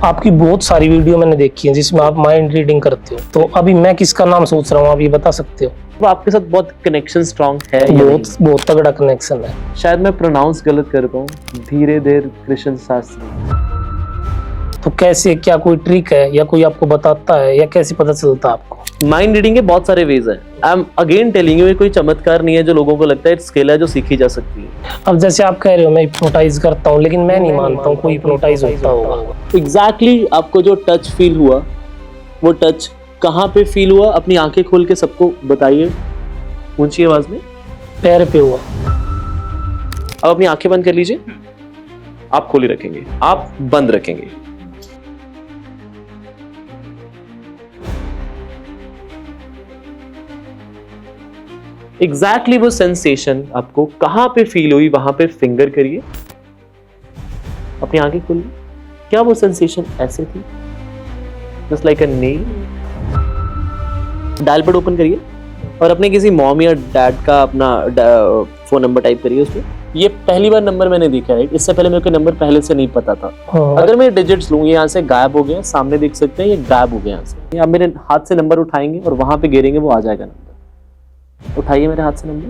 आपकी बहुत सारी वीडियो मैंने देखी है जिसमें आप माइंड रीडिंग करते हो, तो अभी मैं किसका नाम सोच रहा हूँ आप ये बता सकते हो? तो आपके साथ बहुत कनेक्शन स्ट्रांग है या बहुत बहुत तगड़ा कनेक्शन है। शायद मैं प्रोनाउंस गलत कर पाऊँ, धीरे देर कृष्ण शास्त्री। तो कैसे, क्या कोई ट्रिक है या कोई आपको बताता है या कैसे पता चलता है आपको? माइंड रीडिंग के बहुत सारे वेज हैं। I am again telling you, ये कोई चमत्कार नहीं है जो लोगों को लगता है, स्किल है जो सीखी जा सकती है। अब जैसे आप कह रहे हो मैं हिप्नोटाइज करता हूँ, लेकिन मैं नहीं मानता हूँ कोई हिप्नोटाइज होता होगा। एग्जैक्टली आपको जो टच फील हुआ, वो टच कहाँ पे फील हुआ? अपनी आंखें खोल के सबको बताइए ऊंची आवाज में। पैर पे हुआ। अब अपनी आंखें बंद कर लीजिए। आप खोली रखेंगे, आप बंद रखेंगे। एग्जैक्टली वो सेंसेशन आपको कहां पे फील हुई, वहां पे फिंगर करिए। अपनी आंखें खोलिए। क्या वो सेंसेशन ऐसे थी, just like a nail? Dial pad open करिए और अपने किसी मॉम या डैड का अपना फोन नंबर टाइप करिए उसमें। ये पहली बार नंबर मैंने देखा है, इससे पहले मेरे को नंबर पहले से नहीं पता था। अगर मैं डिजिट्स लूं, ये यहाँ से गायब हो गए, सामने देख सकते हैं ये गायब हो गया यहाँ से। आप मेरे हाथ से नंबर उठाएंगे और वहां पे गिरेंगे, वो आ जाएगा नंबर। उठाइए मेरे हाथ से नंबर।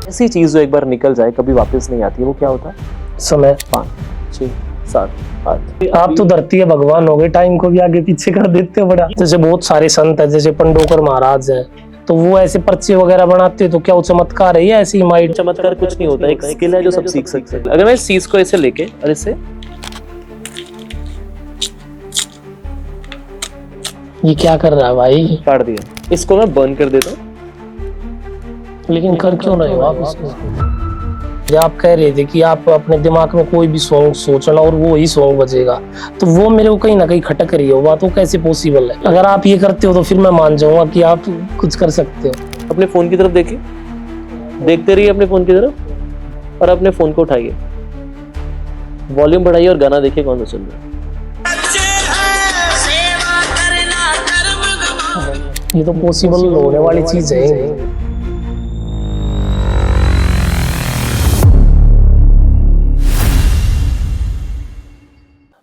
ऐसी चीज जो एक बार निकल जाए कभी वापस नहीं आती है, वो क्या होता है? समय। 5 6 7 8। आप तो धरती है भगवान हो गए, टाइम को भी आगे पीछे कर देते हो बड़ा। जैसे बहुत सारे संत है, जैसे पंडोकर महाराज है, तो वो ऐसे पर्चे वगैरह बनाते हैं, तो क्या वो चमत्कार है या ऐसे ही माइंड? चमत्कार कुछ नहीं होता, एक स्किल है जो सब सीख सकते हैं। अगर मैं इस चीज को ऐसे लेके और इससे, ये क्या कर रहा है भाई? काट दिया, इसको मैं बर्न कर देता हूँ। लेकिन कर क्यों रहे हो आप इसको? आप कह रहे थे कि आप अपने दिमाग में कोई भी सॉन्ग सोचना और वो ही सॉन्ग बजेगा, तो वो मेरे को कहीं ना कहीं खटक रही है। बात वो कैसे पॉसिबल है? अगर आप ये करते हो तो फिर मैं मान जाऊंगा कि आप कुछ कर सकते हो। अपने फोन की तरफ देखिए, देखते रहिए अपने फोन की तरफ, और अपने फोन को उठाइए, वॉल्यूम बढ़ाइए और गाना देखिए कौन सा चल रहा है। ये तो पॉसिबल होने वाली चीज है।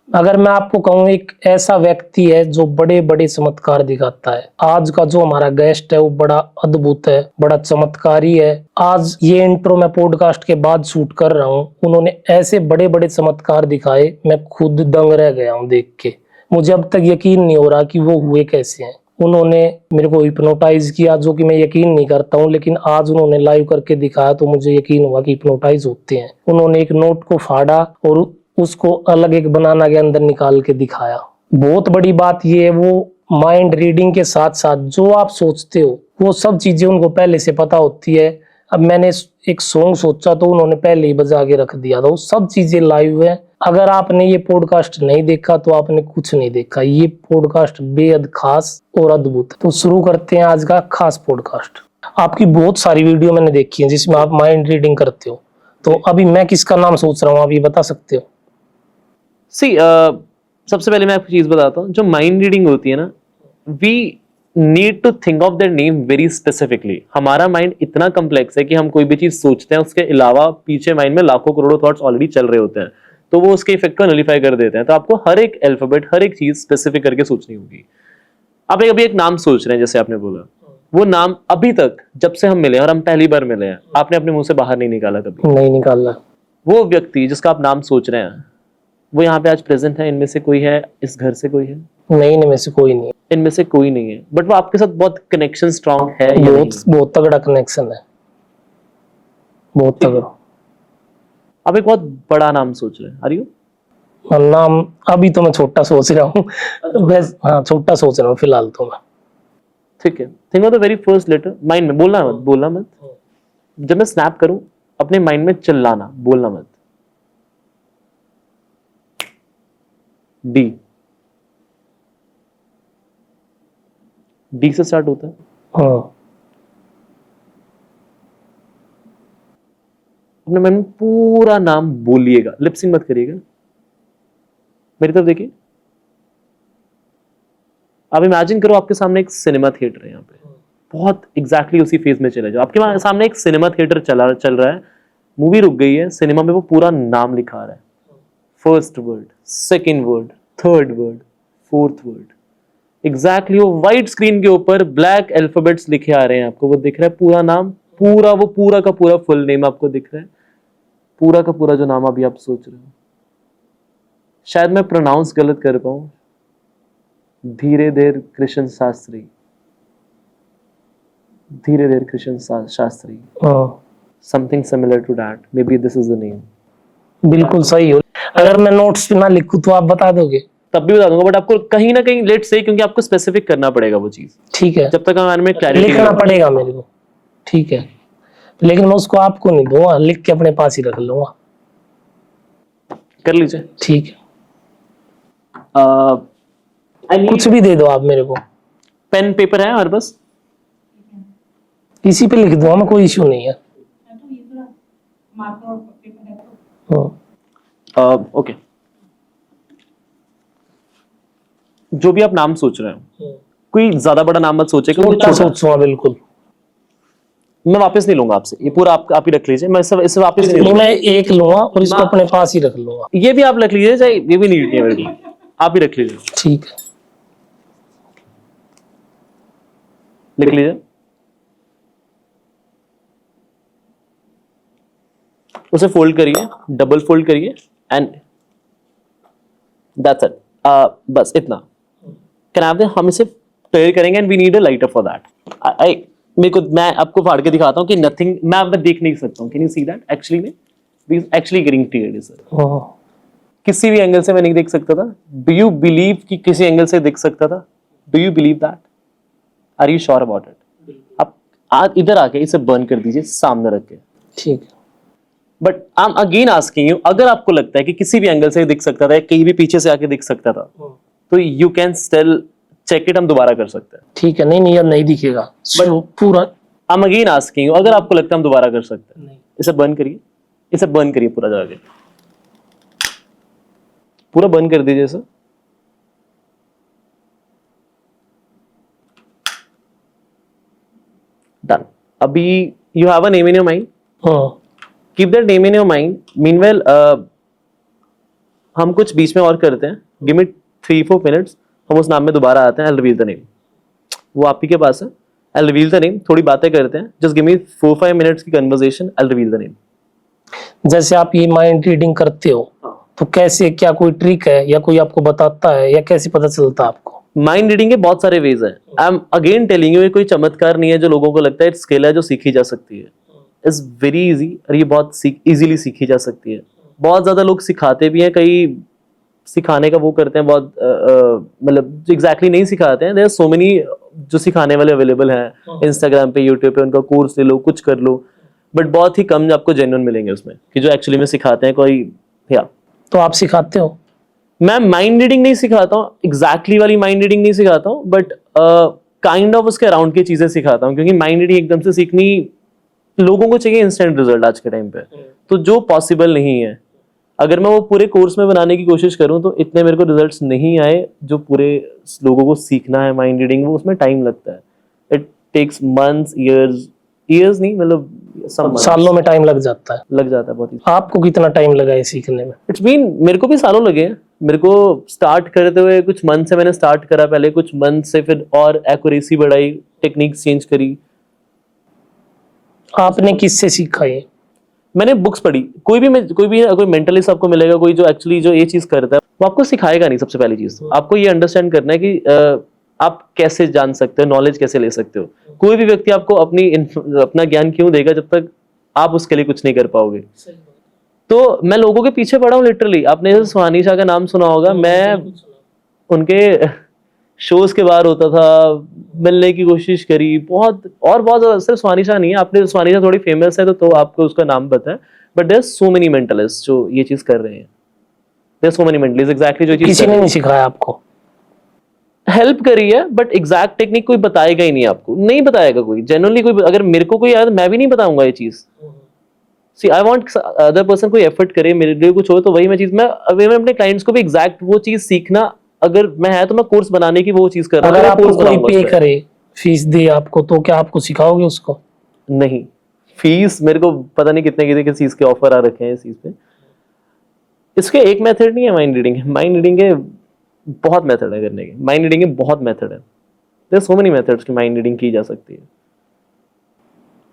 अगर मैं आपको कहूँ एक ऐसा व्यक्ति है जो बड़े बड़े चमत्कार दिखाता है, आज का जो हमारा गेस्ट है वो बड़ा अद्भुत है, बड़ा चमत्कारी है। आज ये इंट्रो मैं पॉडकास्ट के बाद शूट कर रहा हूँ, उन्होंने ऐसे बड़े बड़े चमत्कार दिखाए, मैं खुद दंग रह गया हूँ देख के। मुझे अब तक यकीन नहीं हो रहा कि वो हुए कैसे हैं। उन्होंने मेरे को हिप्नोटाइज किया, जो कि मैं यकीन नहीं करता हूँ, लेकिन आज उन्होंने लाइव करके दिखाया तो मुझे यकीन हुआ कि हिप्नोटाइज होते हैं। उन्होंने एक नोट को फाड़ा और उसको अलग एक बनाना के अंदर निकाल के दिखाया। बहुत बड़ी बात ये है, वो माइंड रीडिंग के साथ साथ जो आप सोचते हो वो सब चीजें उनको पहले से पता होती है। अब मैंने एक सॉन्ग सोचा तो उन्होंने पहले ही बजा के रख दिया था, वो सब चीजें लाइव है। अगर आपने ये पॉडकास्ट नहीं देखा तो आपने कुछ नहीं देखा। ये पॉडकास्ट बेहद खास और अद्भुत। तो शुरू करते हैं आज का खास पॉडकास्ट। आपकी बहुत सारी वीडियो मैंने देखी है जिसमें आप माइंड रीडिंग करते हो, तो अभी मैं किसका नाम सोच रहा हूँ आप ये बता सकते हो? सबसे पहले मैं आपको चीज बताता हूँ, जो माइंड रीडिंग होती है ना, we need to think of that name very specifically. हमारा माइंड इतना कम्प्लेक्स है कि हम कोई भी चीज सोचते हैं, उसके अलावा पीछे माइंड में लाखों करोड़ों थॉट्स ऑलरेडी चल रहे होते हैं, तो वो उसके इफेक्ट को नलिफाई कर देते हैं। तो आपको हर एक अल्फाबेट, हर एक चीज स्पेसिफिक करके सोचनी होगी। आप अभी एक नाम सोच रहे हैं, जैसे आपने बोला, वो नाम अभी तक जब से हम मिले और हम पहली बार मिले हैं, आपने अपने मुंह से बाहर नहीं निकाला कभी? नहीं निकाला। वो व्यक्ति जिसका आप नाम सोच रहे हैं वो यहाँ पे आज प्रेजेंट है? इनमें से कोई है? इस घर से कोई है? नहीं, इनमें से कोई नहीं। इनमें से कोई नहीं है, बट वो आपके साथ बहुत कनेक्शन स्ट्रांग है या नहीं? बहुत तगड़ा कनेक्शन है, बहुत तगड़ा। आप एक बहुत बड़ा नाम सोच रहे हैं। Are you? नाम अभी तो मैं छोटा सोच रहा हूँ। हाँ, छोटा सोच रहा हूँ फिलहाल तो मैं। ठीक है, think of the very first letter. Mind में बोलना मत, बोलना मत। जब मैं स्नैप करूं अपने माइंड में चिल्लाना, बोलना मत। डी। डी से स्टार्ट होता है। हाँ। अपने मन में पूरा नाम बोलिएगा, लिपसिंग मत करिएगा। मेरी तरफ देखिए। आप इमेजिन करो आपके सामने एक सिनेमा थिएटर है। यहाँ पे बहुत एग्जैक्टली उसी फेज में चले जाओ। आपके सामने एक सिनेमा थिएटर चल रहा है, मूवी रुक गई है, सिनेमा में वो पूरा नाम लिखा रहा है। First word, second word, third word, fourth word, exactly वो व्हाइट स्क्रीन के ऊपर ब्लैक अल्फाबेट्स लिखे आ रहे हैं आपको, वो दिख रहा है पूरा नाम, पूरा वो पूरा का पूरा फुल नेम आपको दिख रहा है, पूरा का पूरा जो नाम अभी आप सोच रहे हो। शायद मैं प्रोनाउंस गलत कर पाऊं, Dhiredhar Krishna Shastri, Dhiredhar Krishna Shastri, something similar to that, maybe this is the name. बिल्कुल सही हो। अगर मैं नोट्स पे ना लिखूं तो आप बता दोगे? तब भी बता दूंगा, बट आपको कहीं ना कहीं लेट्स से, क्योंकि आपको स्पेसिफिक करना पड़ेगा वो चीज, ठीक है, जब तक हमारे में क्लैरिटी लिखना पड़ेगा मेरे को, ठीक है, लेकिन मैं उसको आपको नहीं दूंगा, लिख के अपने पास ही रख लूंगा। कर लीजिए। ठीक है, कुछ भी दे दो आप मेरे को, पेन पेपर है हमारे पास, इसी पे लिख दूंगा मैं, कोई इश्यू नहीं है। ओके, जो भी आप नाम सोच रहे हो, कोई ज्यादा बड़ा नाम मत सोचे, क्योंकि छोटा सोचूंगा बिल्कुल। मैं वापस नहीं लूंगा आपसे, ये पूरा आप ही रख लीजिए, मैं इसे वापस नहीं नहीं, लूंगा। मैं एक लूंगा और इसको अपने पास ही रख लूंगा। ये भी आप रख लीजिए, चाहे ये भी नहीं है मेरे को, आप ही रख लीजिए। ठीक है, लिख लीजिए, उसे फोल्ड करिए, डबल फोल्ड करिए, एंड दैट्स इट। बस इतना कैन हम इसे क्लियर करेंगे, and we need a lighter for that. मेरे को, मैं आपको फाड़ के दिखाता हूँ कि नथिंग, मैं देख नहीं सकता हूँ, can you see that? Actually में we actually getting clear sir, किसी भी एंगल से मैं नहीं देख सकता था। डू यू बिलीव कि किसी एंगल से देख सकता था? Do you believe that? Are you sure about it? आप आज इधर आके इसे बर्न कर दीजिए सामने रख के। ठीक है, but I am again asking you, अगर आपको लगता है कि किसी भी एंगल से दिख सकता था, कहीं भी पीछे से आके दिख सकता था, तो you can still check it, हम दोबारा कर सकते हैं। ठीक है, नहीं अब नहीं दिखेगा पूरा। I am again asking you, अगर आपको लगता है हम दोबारा कर सकते हैं, इसे बर्न करिए, इसे बर्न करिए पूरा जाके, पूरा बर्न कर दीजिए इसे। डन। अभी you have a name in your mind, keep that name in your mind. Meanwhile हम कुछ बीच में और करते हैं, गिव मी 3-4 मिनट्स, हम उस नाम में दोबारा आते हैं। I will reveal the name, वो आप ही के पास है। I will reveal the name, थोड़ी बातें करते हैं, जस्ट गिव मी 4-5 मिनट्स की conversation, I will reveal the name. जैसे आप ये माइंड रीडिंग करते हो, तो कैसे, क्या कोई ट्रिक है या कोई आपको बताता है, या कैसे पता चलता है आपको? माइंड रीडिंग के बहुत सारे वेज हैं। I am again telling you, ये कोई चमत्कार नहीं है जो लोगों को लगता है, स्किल है जो सीखी जा सकती है। इट्स वेरी इजी, और ये बहुत इजीली सीखी जा सकती है। बहुत ज्यादा लोग सिखाते भी हैं, कई सिखाने का वो करते हैं, बहुत मतलब एग्जैक्टली नहीं सिखाते हैं। देयर आर सो मेनी जो सिखाने वाले अवेलेबल हैं, इंस्टाग्राम पे, यूट्यूब पे, उनका कोर्स ले लो, कुछ कर लो, बट बहुत ही कम आपको जेन्युइन मिलेंगे उसमें कि जो एक्चुअली में सिखाते हैं कोई। या तो आप सिखाते हो? मैं माइंड रीडिंग नहीं सिखाता हूँ, एग्जैक्टली वाली माइंड रीडिंग नहीं सिखाता हूँ, बट काइंड ऑफ उसके अराउंड की चीजें सिखाता हूँ, क्योंकि माइंड रीडिंग एकदम से सीखनी, लोगों को चाहिए इंस्टेंट रिजल्ट आज के टाइम पे, तो जो पॉसिबल नहीं है। अगर मैं वो पूरे कोर्स में बनाने की कोशिश करूं तो इतने मेरे को रिजल्ट्स नहीं आए जो पूरे लोगों को सीखना है माइंड रीडिंग, वो उसमें टाइम लगता है। इट टेक्स मंथ्स, ईयर्स नहीं, मतलब सालों में टाइम लग जाता है। लग जाता है बहुत ही। आपको कितना टाइम लगा है सीखने में? इट्स बीन, मेरे को भी सालों लगे हैं। मेरे को स्टार्ट करते हुए कुछ मंथ से मैंने स्टार्ट करा, पहले कुछ मंथ से फिर और एक्यूरेसी बढ़ाई, टेक्निक्स चेंज करी। आपने किससे सीखा ये? मैंने बुक्स पढ़ी। कोई भी मेंटलिस्ट आपको मिलेगा, कोई जो एक्चुअली जो ये चीज करता है, वो आपको सिखाएगा नहीं। सबसे पहली चीज तो आपको ये अंडरस्टैंड करना है कि आप कैसे जान सकते हो, नॉलेज कैसे ले सकते हो। कोई भी व्यक्ति आपको अपना ज्ञान क्यों देगा जब तक आप उसके लिए कुछ नहीं कर पाओगे। तो मैं लोगों के पीछे पड़ा हूँ लिटरली। आपने सुहानी शाह का नाम सुना होगा, मैं उनके शोज के बाहर होता था, मिलने की कोशिश करी बहुत, और बहुत ज्यादा। सिर्फ सुहानी शाह नहीं है, आपने सुहानी शाह थोड़ी फेमस है तो आपको उसका नाम पता है, but there so many mentalist जो ये चीज कर रहे हैं। There so many mentalist exactly जो चीज किसी ने नहीं सिखाया आपको? हेल्प करी है, बट एग्जैक्ट टेक्निक कोई बताएगा ही नहीं आपको, नहीं बताएगा कोई जनरली। कोई अगर मेरे को कोई याद, मैं भी नहीं बताऊंगा ये चीज। सी आई वांट अदर पर्सन कोई एफर्ट करे मेरे लिए कुछ हो, तो वही मैं चीज, मैं अपने क्लाइंट्स को भी एग्जैक्ट वो चीज सीखना, अगर मैं है तो मैं कोर्स बनाने की वो चीज कर रहा हूँ। अगर आपको कोई पे करे, फीस दे आपको, तो क्या आपको सिखाओगे उसको? नहीं, फीस मेरे को पता नहीं कितने किस चीज के ऑफर आ रखे हैं इस चीज पे। इसके एक मेथड नहीं है माइंड रीडिंग है, माइंड रीडिंग के बहुत मेथड है करने के, माइंड रीडिंग के बहुत मेथड है, देयर सो मेनी मेथड्स की माइंड रीडिंग की जा सकती है।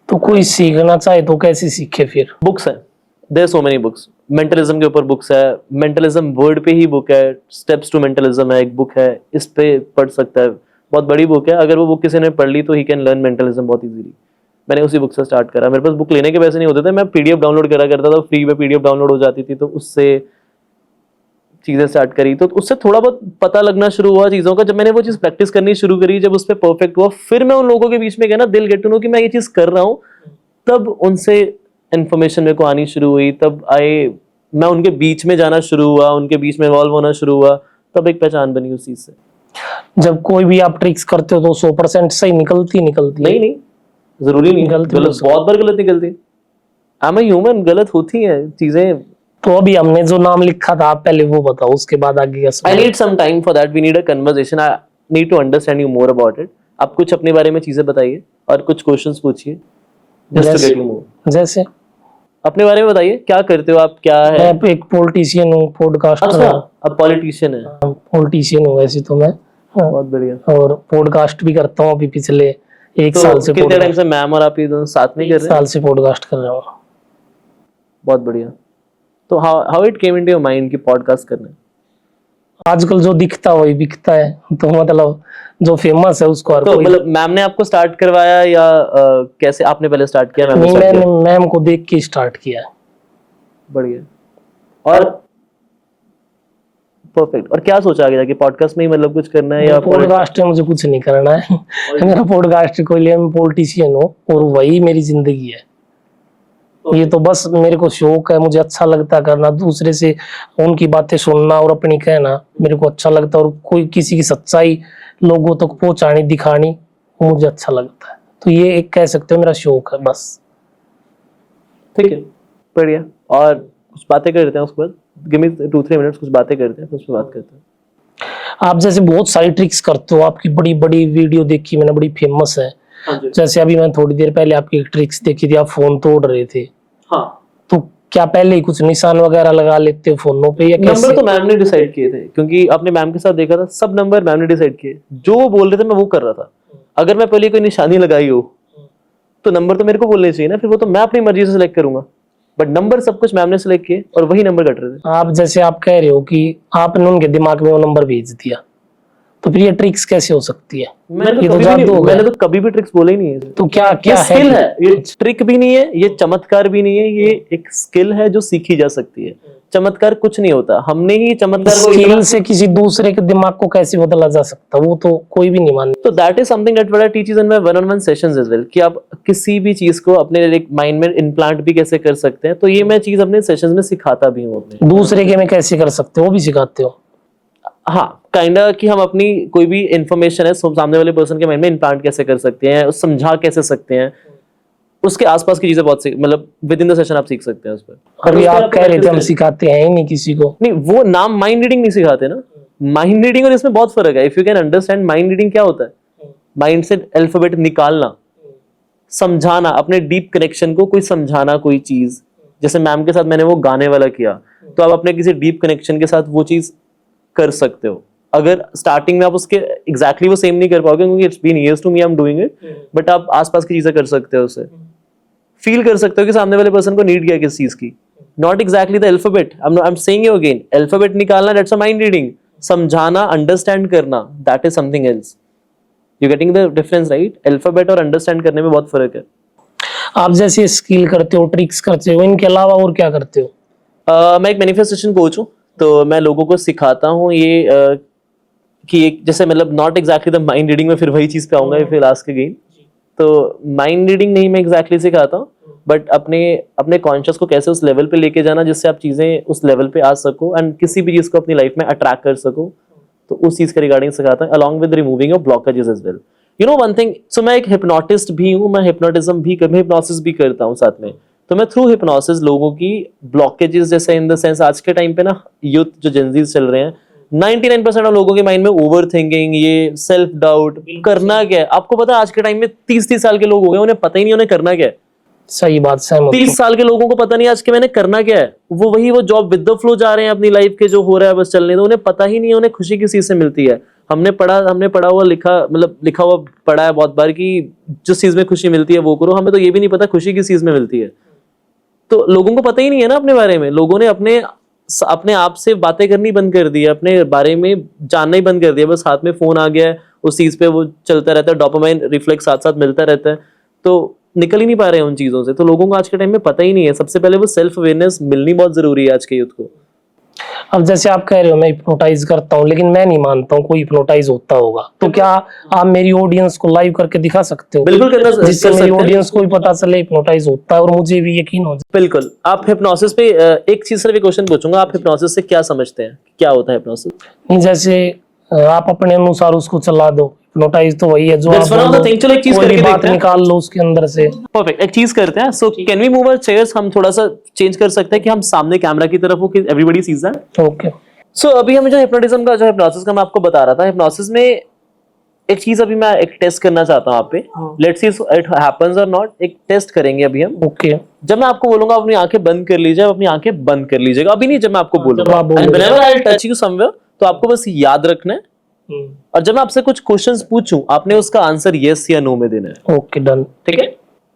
तो कोई सीखना चाहे तो कैसे सीखे फिर? बुक्स है, there so many books, mentalism के ऊपर बुक्स है, मेंटलिज्म वर्ड पे ही बुक है, स्टेप्स टू मेंटलिज्म है एक बुक है, इस पे पढ़ सकता है, बहुत बड़ी बुक है, अगर वो बुक किसी ने पढ़ ली तो ही कैन लर्न मेंटलिज्म बहुत इजीली। मैंने उसी बुक से स्टार्ट करा, मेरे पास बुक लेने के पैसे नहीं होते थे, मैं पीडीएफ डाउनलोड करा करता था, फ्री में पीडीएफ डाउनलोड हो जाती थी, तो उससे चीजें स्टार्ट करी, तो उससे थोड़ा बहुत पता लगना शुरू हुआ चीजों का। जब मैंने वो चीज प्रैक्टिस करनी शुरू करी, जब उस पर परफेक्ट हुआ, फिर मैं उन लोगों के बीच में गया ना, दिल गेट टू नो कि मैं ये चीज कर रहा हूँ, तब उनसे इंफॉर्मेशन मेरे को आनी शुरू हुई, तब मैं उनके बीच में जाना शुरू हुआ, उनके बीच में इन्वॉल्व होना शुरू हुआ, तब एक पहचान बनी उस चीज से। जब कोई भी आप ट्रिक्स करते हो तो 100% सही निकलती है? नहीं, जरूरी नहीं, गलती गलत बहुत बार गलत निकलती है, आई एम ह्यूमन, गलत होती है चीजें। तो अभी हमने जो नाम लिखा था आप पहले वो बताओ, उसके बाद आगे का। I need some time for that. We need a conversation. I need to understand you more about it. आप कुछ अपने बारे में चीजें बताइए और कुछ क्वेश्चंस पूछिए, just to get you more. जैसे अपने बारे में बताइए, क्या करते हो आप, क्या है? मैं एक पॉलिटिशियन हूँ, पॉडकास्टर अच्छा, हूँ। अब पॉलिटिशियन है, पॉलिटिशियन हूँ वैसे तो मैं। हाँ, बहुत बढ़िया। और पॉडकास्ट भी करता हूँ अभी पिछले एक तो साल से। कितने टाइम से मैम और आप ये दोनों साथ में कर रहे हैं? साल से पॉडकास्ट कर रहा हूँ। बहुत बढ़िया। तो how it came into your mind कि पॉडकास्ट करना है? आजकल जो दिखता है वही बिकता है, तो मतलब जो फेमस है उसको हर तो कोई। मतलब मैम ने आपको स्टार्ट करवाया या कैसे आपने पहले स्टार्ट किया? मैम ने नहीं, start मैंने किया? मैम को देख के स्टार्ट किया है। बढ़िया। और परफेक्ट। और क्या सोचा आगे जाके, पॉडकास्ट में ही मतलब कुछ करना है या पॉडकास्ट में मुझे कुछ नहीं करना है। मेरा पॉडकास्ट को लिए मैं पॉलिटिशियन हूँ और वही मेरी जिंदगी है। ये तो बस मेरे को शौक है, मुझे अच्छा लगता है करना, दूसरे से उनकी बातें सुनना और अपनी कहना मेरे को अच्छा लगता है, और कोई किसी की सच्चाई लोगों तक पहुंचानी दिखानी मुझे अच्छा लगता है। तो ये एक कह सकते हो मेरा शौक है बस। ठीक है, बढ़िया। और कुछ बातें करते हैं उसके बाद, गिव मी 2-3 मिनट्स, कुछ बातें करते हैं, फिर उस पर बात करते हैं। आप जैसे बहुत सारी ट्रिक्स करते हो, आपकी बड़ी बड़ी वीडियो देखी मैंने, बड़ी फेमस है। जैसे अभी मैं थोड़ी देर पहले आपकी एक ट्रिक्स देखी थी, आप फोन तोड़ रहे थे। हाँ, तो क्या पहले ही कुछ निशान वगैरह लगा लेते हो फोनों पे या कैसे? नंबर तो मैम ने डिसाइड किए थे, क्योंकि आपने मैम के साथ देखा था, सब नंबर मैम ने डिसाइड किए, जो वो बोल रहे थे मैं वो कर रहा था। अगर मैं पहले कोई निशानी लगाई हो तो नंबर तो मेरे को बोलने चाहिए ना, फिर वो तो मैं अपनी मर्जी से सिलेक्ट करूंगा, बट नंबर सब कुछ मैम ने सिलेक्ट किए और वही नंबर कट रहे थे। आप जैसे आप कह रहे हो कि आपने उनके दिमाग में वो नंबर भेज दिया, तो फिर ये ट्रिक्स कैसे हो सकती है? ये तो जादू हो गया। मैंने तो कभी भी ट्रिक्स बोले ही नहीं है। तो क्या क्या ये है? स्किल है, ये ट्रिक भी नहीं है, ये चमत्कार भी नहीं है, ये एक स्किल है जो सीखी जा सकती है। चमत्कार कुछ नहीं होता, हमने ही चमत्कार को स्किल से किसी दूसरे के दिमाग को कैसे बदला जा सकता, वो तो कोई भी नहीं मानता। तो that is something that what I teach in my one on one sessions as well, कि आप किसी भी चीज को अपने माइंड में इम्प्लांट भी कैसे कर सकते हैं। तो ये मैं चीज अपने सेशंस में सिखाता भी हूँ अपने। दूसरे के में कैसे कर सकते हो वो भी सिखाते हो? हाँ, काइंडा कि हम अपनी कोई भी इंफॉर्मेशन है सामने वाले पर्सन के माइंड में इम्प्लांट कैसे कर सकते हैं, समझा कैसे सकते हैं, उसके आसपास की चीजें बहुत मतलब विद इन द सेशन आप सीख सकते हैं उस पर। अभी आप कह रहे थे हम सिखाते हैं ही नहीं किसी को। नहीं, वो नाम माइंड रीडिंग नहीं सिखाते ना। माइंड रीडिंग और इसमें बहुत फर्क है। If you can understand mind reading क्या होता है, माइंड से अल्फाबेट निकालना, समझाना, अपने डीप कनेक्शन को कोई समझाना, कोई चीज, जैसे मैम के साथ मैंने वो गाने वाला किया, तो आप अपने किसी डीप कनेक्शन के साथ वो चीज कर सकते हो। अगर स्टार्टिंग में आप उसके एग्जैक्टली वो सेम नहीं कर पाओगे, क्योंकि it's been years to me, I am doing it, but आप आसपास की चीजें कर सकते हो, उसे फील कर सकते हो कि सामने वाले पर्सन को नीड क्या है किस चीज की। Not exactly the alphabet, I am saying you again, alphabet निकालना दैट्स अ माइंड रीडिंग, समझाना, अंडरस्टैंड करना that is something else. You getting the difference right? Alphabet और अंडरस्टैंड करने में बहुत फर्क है। आप जैसे स्किल करते हो, ट्रिक्स करते हो, इनके अलावा और क्या करते हो? मैं एक मैनिफेस्टेशन कोच हूँ, तो मैं लोगों को सिखाता हूँ ये कि एक जैसे मतलब not exactly the mind reading में, फिर वही चीज पे आऊंगा फिर लास्ट के गेम। तो माइंड रीडिंग नहीं मैं एग्जैक्टली सिखाता हूँ, बट अपने कॉन्शियस को कैसे उस लेवल पे लेके जाना जिससे आप चीजें उस लेवल पे आ सको एंड किसी भी चीज को अपनी लाइफ में अट्रैक्ट कर सको, तो उस चीज के रिगार्डिंग सिखाता हूँ, along with removing your blockages as well. You know one thing, so मैं एक हिप्नोटिस्ट भी हूँ, मैं हिप्नोटिज्म भी हिप्नोसिस भी करता हूँ साथ में। तो मैं थ्रू हिप्नोसिस लोगों की ब्लॉकेजेस, जैसे इन द सेंस आज के टाइम पे ना यूथ जो जेनजीज चल रहे हैं, 99% ऑफ लोगों के माइंड में ओवर थिंकिंग, ये सेल्फ डाउट, करना क्या है। आपको पता है आज के टाइम में 30-30 साल के लोग हो गए, उन्हें पता ही नहीं उन्हें करना क्या है। सही बात, सहमत हूँ। 30 साल के लोगों को पता नहीं आज के मैंने करना क्या है, वो जॉब विद द फ्लो जा रहे हैं अपनी लाइफ के, जो हो रहा है बस चलने दो, उन्हें पता ही नहीं है उन्हें खुशी किस चीज से मिलती है। हमने पढ़ा हुआ लिखा हुआ पढ़ा है बहुत बार कि जिस चीज में खुशी मिलती है वो करो, हमें तो ये भी नहीं पता खुशी किस चीज में मिलती है। तो लोगों को पता ही नहीं है ना अपने बारे में, लोगों ने अपने आप से बातें करनी बंद कर दी है, अपने बारे में जानना ही बंद कर दिया, बस हाथ में फोन आ गया है, उस चीज पे वो चलता रहता है, डोपामाइन रिफ्लेक्स साथ साथ मिलता रहता है, तो निकल ही नहीं पा रहे हैं उन चीजों से। तो लोगों को आज के टाइम में पता ही नहीं है। सबसे पहले वो सेल्फ अवेयरनेस मिलनी बहुत जरूरी है आज के यूथ को। अब जैसे आप कह रहे हो मैं हिप्नोटाइज करता हूँ, लेकिन मैं नहीं मानता हूँ कोई हिप्नोटाइज होता होगा, तो क्या आप मेरी ऑडियंस को लाइव करके दिखा सकते हो? बिल्कुल जिससे मेरी ऑडियंस को भी पता चले हिप्नोटाइज होता है और मुझे भी यकीन हो जाए। बिल्कुल। आप हिप्नोसिस पे एक चीज सिर्फ एक क्वेश्चन पूछूंगा, आप हिप्नोसिस से क्या समझते हैं, क्या होता है हिप्नोसिस? नहीं, जैसे आप अपने अनुसार उसको चला दो, हिप्नोटाइज तो वही है जो That's आप one of the things। चलो एक चीज कोई भी करके बात देखते हैं। निकाल लो उसके अंदर से। परफेक्ट, एक चीज करते हैं। So can we move our chairs, हम थोड़ा सा चेंज कर सकते हैं कि हम सामने कैमरा की तरफ हो कि एवरीबॉडी सीज दैट। ओके। सो अभी हम जो हिप्नोटिज्म का जो हिप्नोसिस का मैं आपको बता रहा था, हिप्नोसिस में एक चीज अभी मैं एक टेस्ट करना चाहता हूं आप पे, लेट्स सी इट हैपेंस और नॉट, एक टेस्ट करेंगे अभी हम। ओके। जब मैं आपको बोलूंगा अपनी आंखें बंद कर लीजिए, आप अपनी आंखें बंद कर लीजिएगा, अभी नहीं, जब मैं आपको जब आप बोलूंगा, एंड बोलोगे। Whenever I will touch you somewhere, तो आपको बस याद रखना है, और जब मैं आपसे कुछ क्वेश्चंस पूछूं आपने उसका आंसर यस या नो में देना है। Okay, done. ठीक है,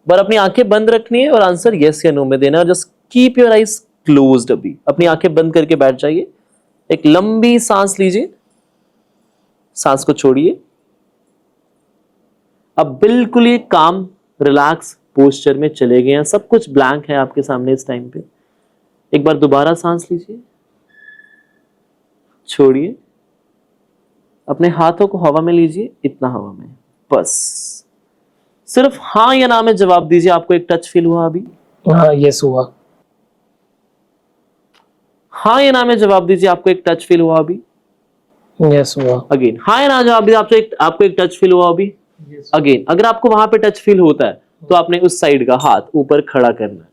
पर अपनी आंखें बंद रखनी है और आंसर यस या नो में देना है, और just keep your eyes closed. अभी अपनी आंखें बंद करके बैठ जाइए, एक लंबी सांस लीजिए, सांस को छोड़िए। अब बिल्कुल ये काम रिलैक्स पोस्चर में चले गए हैं, सब कुछ ब्लैंक है आपके सामने इस टाइम पे। एक बार दोबारा सांस लीजिए, छोड़िए, अपने हाथों को हवा में लीजिए, इतना हवा में, बस सिर्फ हाँ या ना में जवाब दीजिए। आपको एक टच फील हुआ अभी? हाँ, यस हुआ। हाँ या ना में जवाब दीजिए, आपको एक टच फील हुआ अभी? यस हुआ। अगेन हाँ या ना जवाब दीजिए, आपको एक टच फील हुआ अभी? अगेन अगर आपको वहां पे टच फील होता है तो आपने उस साइड का हाथ ऊपर खड़ा करना है।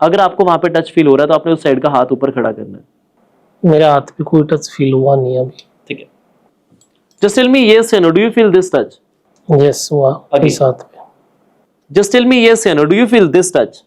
अगर आपको वहां पे टच फील हो रहा है तो आपने उस साइड का हाथ ऊपर खड़ा करना है। मेरे हाथ पे कोई टच फील हुआ नहीं अभी। ठीक है, जस्ट टेल मी यस या no, do you feel this touch? Yes हुआ। Again. इस हाथ पे। जस्ट टेल मी यस या no, do you feel this touch?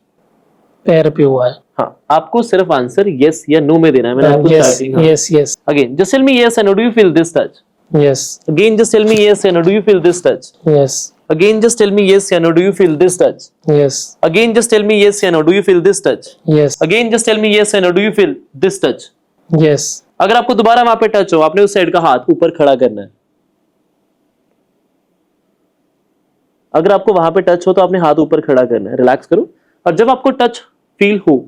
पैर पे हुआ है। हाँ, आपको सिर्फ आंसर यस या नो में देना है। मैंने आपको yes, starting yes, yes, again just tell me yes या no, do you feel this touch? Yes, Again just tell me yes or no, do you feel this touch? Yes, Again just tell me yes or no, do you feel this touch? Yes, Again just tell me yes or no, do you feel this touch? Yes, Again just tell me yes or no, do you feel this touch? Yes. अगर आपको दोबारा वहां पे touch हो, आपने उस side का हाथ ऊपर खड़ा करना है। अगर आपको वहां पे टच हो तो आपने हाथ ऊपर खड़ा करना है, रिलैक्स करो, और जब आपको टच फील हो